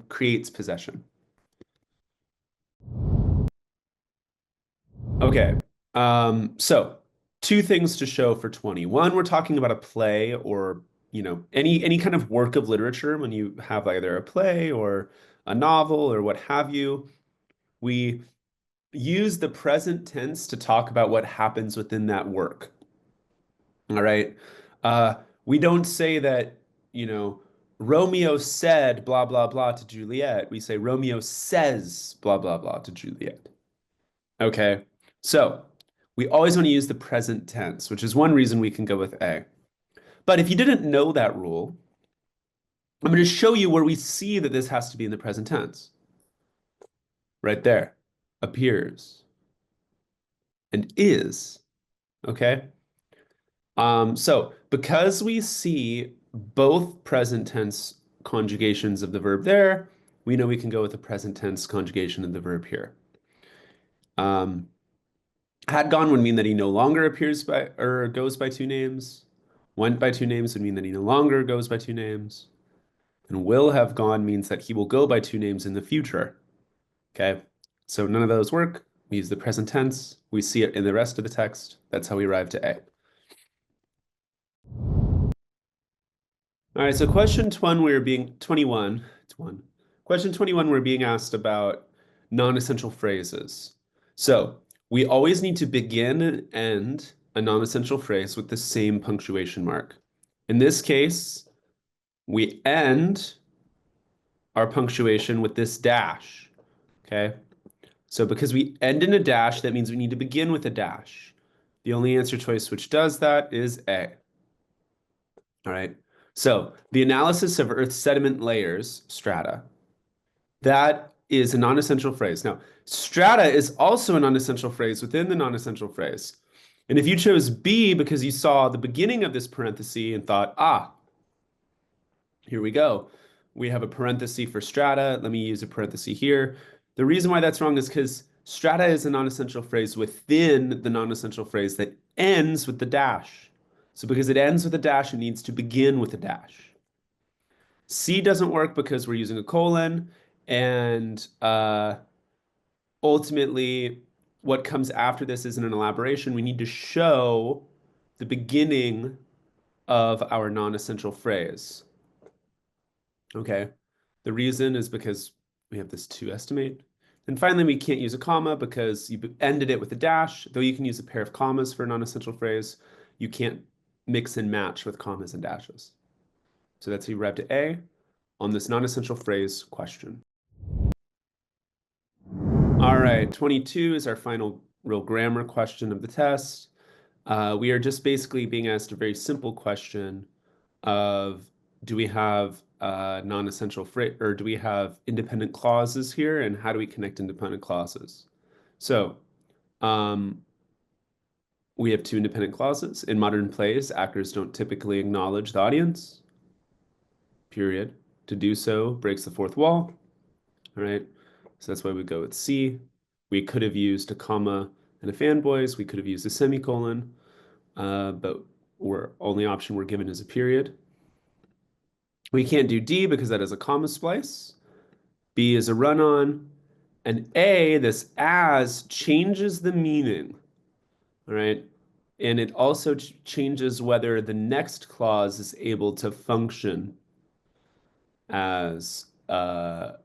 creates possession. Okay. So two things to show for 20. One, we're talking about a play or, any kind of work of literature when you have either a play or a novel or what have you. We use the present tense to talk about what happens within that work. All right. Uh, we don't say that, you know, Romeo said blah, blah, blah to Juliet. We say Romeo says blah, blah, blah to Juliet. Okay. So we always want to use the present tense, which is one reason we can go with A. But if you didn't know that rule, I'm going to show you where we see that this has to be in the present tense. Right there. Appears and is. Okay. So because we see both present tense conjugations of the verb there, we know we can go with the present tense conjugation of the verb here. Had gone would mean that he no longer appears by or goes by two names. Went by two names would mean that he no longer goes by two names. And will have gone means that he will go by two names in the future. Okay, so none of those work. We use the present tense. We see it in the rest of the text. That's how we arrive to A. All right, so question 21, we're being 21. It's one. Question 21, we're being asked about non-essential phrases. So we always need to begin and end a non-essential phrase with the same punctuation mark. In this case, we end our punctuation with this dash. Okay. So because we end in a dash, that means we need to begin with a dash. The only answer choice which does that is A. All right. So the analysis of Earth's sediment layers, strata, that is a non-essential phrase. Now, strata is also a non-essential phrase within the non-essential phrase. And if you chose B because you saw the beginning of this parenthesis and thought, here we go. We have a parenthesis for strata. Let me use a parenthesis here. The reason why that's wrong is because strata is a non-essential phrase within the non-essential phrase that ends with the dash. So because it ends with a dash, it needs to begin with a dash. C doesn't work because we're using a colon, and ultimately, what comes after this isn't an elaboration. We need to show the beginning of our non-essential phrase. Okay. The reason is because we have this to estimate. And finally, we can't use a comma because you ended it with a dash, though you can use a pair of commas for a non-essential phrase. You can't mix and match with commas and dashes. So that's how you arrive to A on this non-essential phrase question. All right, 22 is our final real grammar question of the test. We are just basically being asked a very simple question of do we have non-essential phrase or do we have independent clauses here, and how do we connect independent clauses? So we have two independent clauses. In modern plays, actors don't typically acknowledge the audience, period. To do so breaks the fourth wall. All right, so that's why we go with C. We could have used a comma and a fanboys. We could have used a semicolon, but only option we're given is a period. We can't do D because that is a comma splice. B is a run-on. And A, this as, changes the meaning. All right. And it also changes whether the next clause is able to function as a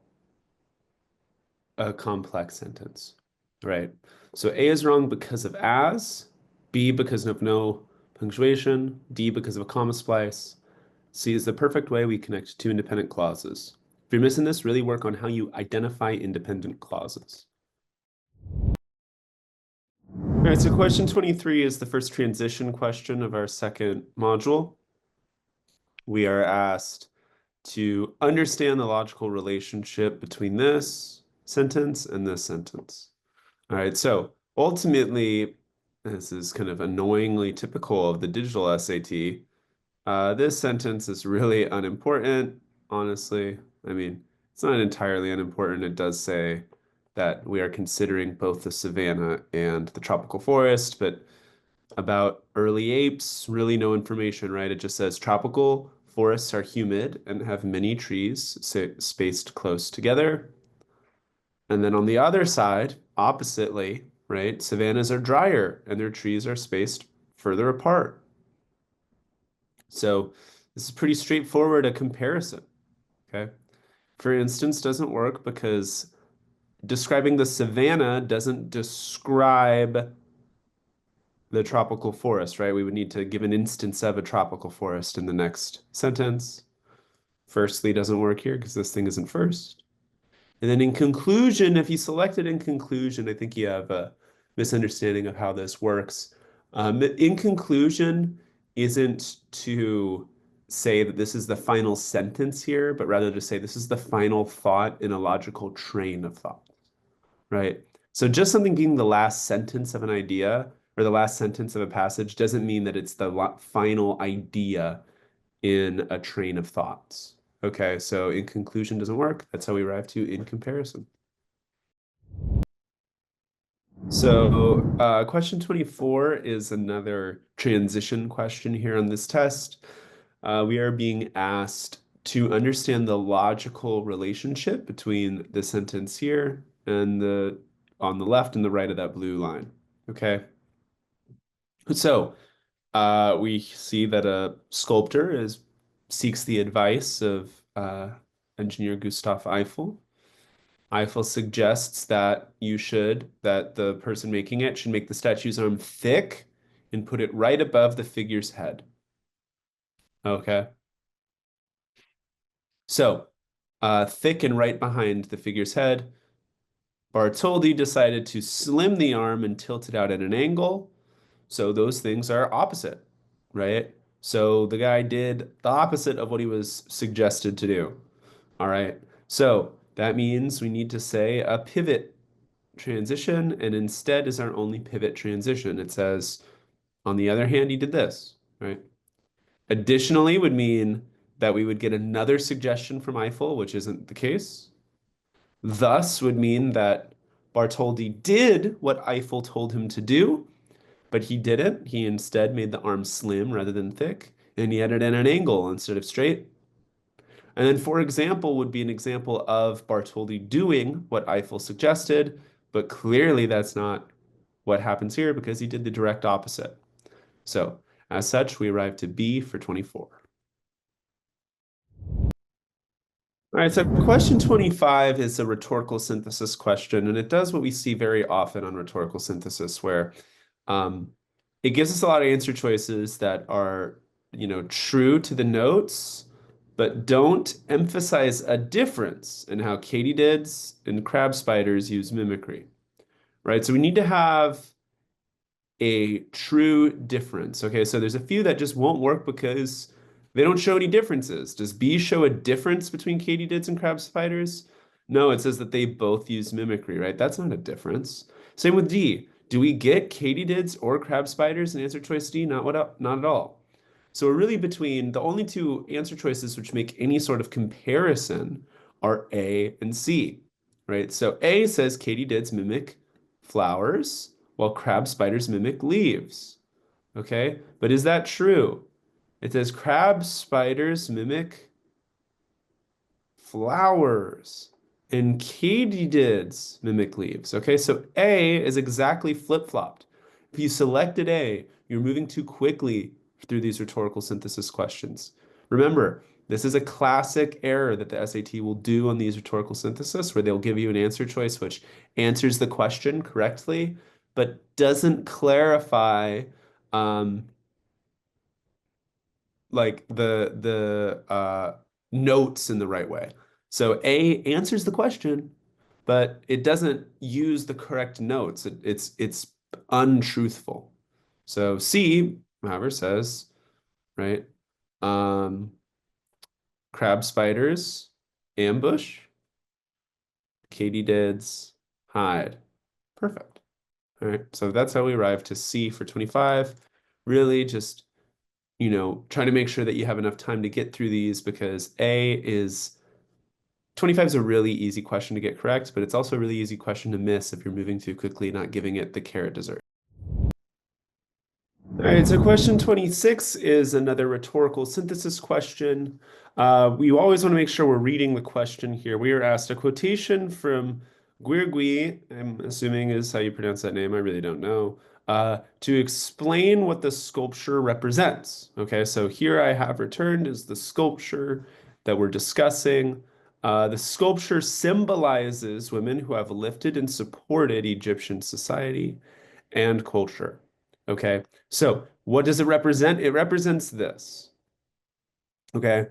complex sentence. Right. So A is wrong because of as, B because of no punctuation, D because of a comma splice. C is the perfect way we connect two independent clauses. If you're missing this, really work on how you identify independent clauses. All right, so question 23 is the first transition question of our second module. We are asked, to understand the logical relationship between this sentence and this sentence. All right, so ultimately, this is kind of annoyingly typical of the digital SAT. This sentence is really unimportant, honestly. I mean, it's not entirely unimportant. It does say that we are considering both the savanna and the tropical forest, but about early apes, really no information, right? It just says tropical forests are humid and have many trees spaced close together. And then on the other side, oppositely, right, savannas are drier and their trees are spaced further apart. So this is pretty straightforward a comparison, okay? For instance, doesn't work because describing the savanna doesn't describe the tropical forest, right? We would need to give an instance of a tropical forest in the next sentence. Firstly doesn't work here because this thing isn't first. And then in conclusion, if you select it in conclusion, I think you have a misunderstanding of how this works. In conclusion isn't to say that this is the final sentence here, but rather to say this is the final thought in a logical train of thought, right? So just something being the last sentence of an idea or the last sentence of a passage doesn't mean that it's the final idea in a train of thoughts. Okay, so in conclusion doesn't work. That's how we arrive to in comparison. So question 24 is another transition question here on this test. We are being asked to understand the logical relationship between the sentence here and the on the left and the right of that blue line. Okay. So we see that a sculptor seeks the advice of engineer Gustav Eiffel. Eiffel suggests that the person making it should make the statue's arm thick and put it right above the figure's head. Okay. So, thick and right behind the figure's head, Bartholdi decided to slim the arm and tilt it out at an angle. So those things are opposite, right? So the guy did the opposite of what he was suggested to do. All right. So that means we need to say a pivot transition, and instead is our only pivot transition. It says, on the other hand, he did this, right? Additionally would mean that we would get another suggestion from Eiffel, which isn't the case. Thus would mean that Bartholdi did what Eiffel told him to do, but he didn't. He instead made the arm slim rather than thick, and he had it at an angle instead of straight. And then, for example, would be an example of Bartholdi doing what Eiffel suggested, but clearly that's not what happens here because he did the direct opposite. So, as such, we arrive to B for 24. All right, so question 25 is a rhetorical synthesis question, and it does what we see very often on rhetorical synthesis, where um, it gives us a lot of answer choices that are, true to the notes, but don't emphasize a difference in how katydids and crab spiders use mimicry, right? So we need to have a true difference. Okay, so there's a few that just won't work because they don't show any differences. Does B show a difference between katydids and crab spiders? No, it says that they both use mimicry, right? That's not a difference. Same with D. Do we get katydids or crab spiders in answer choice D? Not at all. So we're really between the only two answer choices which make any sort of comparison are A and C, right? So A says katydids mimic flowers, while crab spiders mimic leaves. Okay, but is that true? It says crab spiders mimic flowers and katydids mimic leaves. Okay, so A is exactly flip-flopped. If you selected A, you're moving too quickly through these rhetorical synthesis questions. Remember, this is a classic error that the SAT will do on these rhetorical synthesis, where they'll give you an answer choice which answers the question correctly, but doesn't clarify um, like the notes in the right way. So A answers the question, but it doesn't use the correct notes. It's untruthful. So C, however, says, right? Um, crab spiders, ambush, katydids, hide. Perfect. All right, so that's how we arrive to C for 25. Really just, try to make sure that you have enough time to get through these because 25 is a really easy question to get correct, but it's also a really easy question to miss if you're moving too quickly, not giving it the carrot dessert. All right, so question 26 is another rhetorical synthesis question. We always want to make sure we're reading the question here. We are asked a quotation from Guirgui, I'm assuming is how you pronounce that name, I really don't know, to explain what the sculpture represents. Okay, so here I have returned is the sculpture that we're discussing. The sculpture symbolizes women who have lifted and supported Egyptian society and culture. Okay, so what does it represent? It represents this. Okay,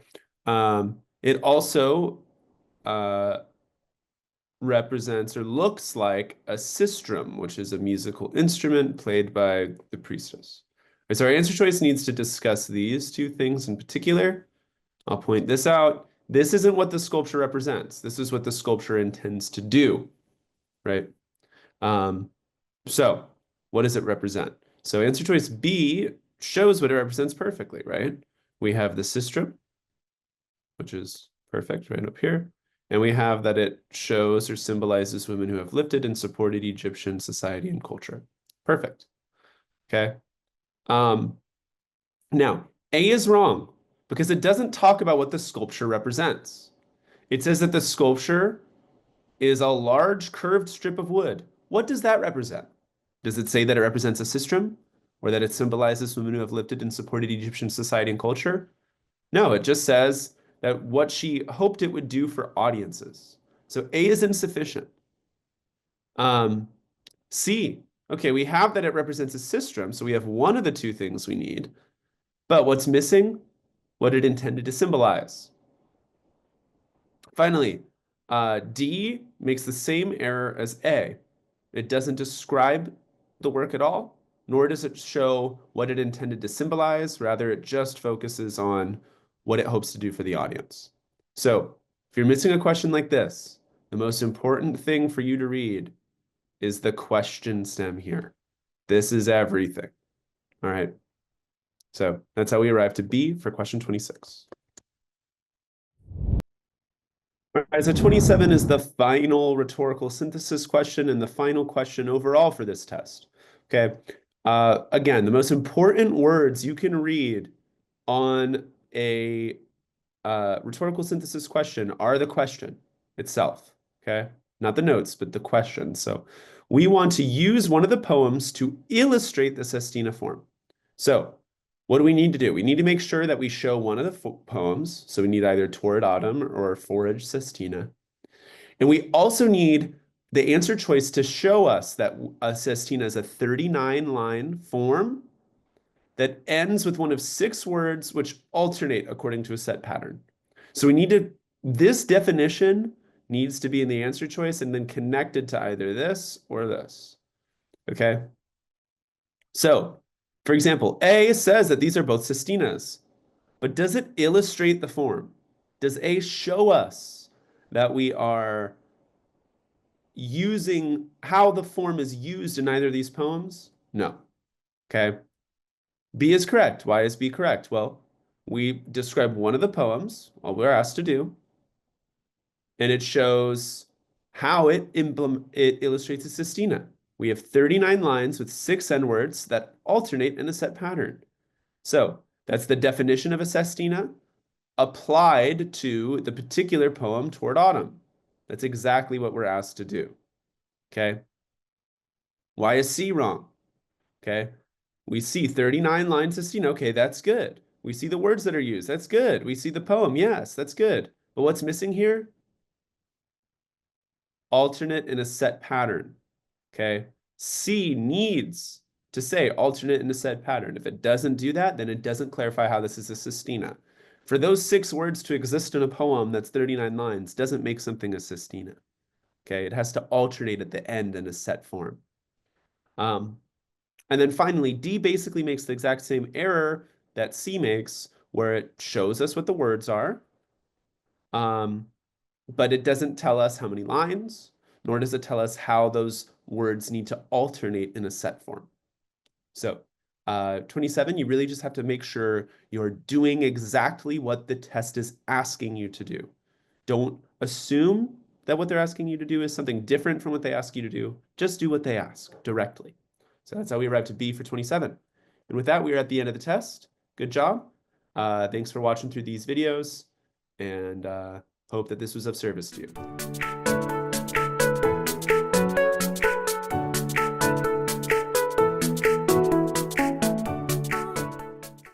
it also uh, represents or looks like a sistrum, which is a musical instrument played by the priestess. Okay, so our answer choice needs to discuss these two things in particular. I'll point this out. This isn't what the sculpture represents. This is what the sculpture intends to do, right? Um, So, what does it represent? So, answer choice B shows what it represents perfectly, right? We have the sistrum, which is perfect right up here. And we have that it shows or symbolizes women who have lifted and supported Egyptian society and culture. Perfect. Okay. Um, Now, A is wrong because it doesn't talk about what the sculpture represents. It says that the sculpture is a large curved strip of wood. What does that represent? Does it say that it represents a sistrum or that it symbolizes women who have lifted and supported Egyptian society and culture? No, it just says that what she hoped it would do for audiences. So A is insufficient. Um, C, okay, we have that it represents a sistrum, so we have one of the two things we need. But what's missing? What it intended to symbolize. Finally, D makes the same error as A. It doesn't describe the work at all, nor does it show what it intended to symbolize. Rather, it just focuses on what it hopes to do for the audience. So, if you're missing a question like this, the most important thing for you to read is the question stem here. This is everything. All right. So, that's how we arrive to B for question 26. All right, so 27 is the final rhetorical synthesis question and the final question overall for this test. Okay. Again, the most important words you can read on a rhetorical synthesis question are the question itself. Okay. Not the notes, but the question. So we want to use one of the poems to illustrate the sestina form. So what do we need to do? We need to make sure that we show one of the poems. So we need either Torrid Autumn or Forage Sestina. And we also need the answer choice to show us that a sestina is a 39-line form that ends with one of 6 words which alternate according to a set pattern. So this definition needs to be in the answer choice and then connected to either this or this. Okay? So, for example, A says that these are both sestinas, but does it illustrate the form? Does A show us that we are using how the form is used in either of these poems? No. Okay. B is correct. Why is B correct? Well, we describe one of the poems, all we're asked to do, and it shows how it illustrates a sestina. We have 39 lines with 6 end words that alternate in a set pattern. So that's the definition of a sestina applied to the particular poem Toward Autumn. That's exactly what we're asked to do. Okay. Why is C wrong? Okay. We see 39 lines sestina. Okay, that's good. We see the words that are used. That's good. We see the poem. Yes, that's good. But what's missing here? Alternate in a set pattern. Okay. C needs to say alternate in a set pattern. If it doesn't do that, then it doesn't clarify how this is a sestina. For those 6 words to exist in a poem that's 39 lines doesn't make something a sestina. Okay, it has to alternate at the end in a set form. And then finally, D basically makes the exact same error that C makes, where it shows us what the words are, But it doesn't tell us how many lines, nor does it tell us how those words need to alternate in a set form. So 27, you really just have to make sure you're doing exactly what the test is asking you to do. Don't assume that what they're asking you to do is something different from what they ask you to do. Just do what they ask directly. So that's how we arrive to B for 27. And with that, we are at the end of the test. Good job. Thanks for watching through these videos, and hope that this was of service to you.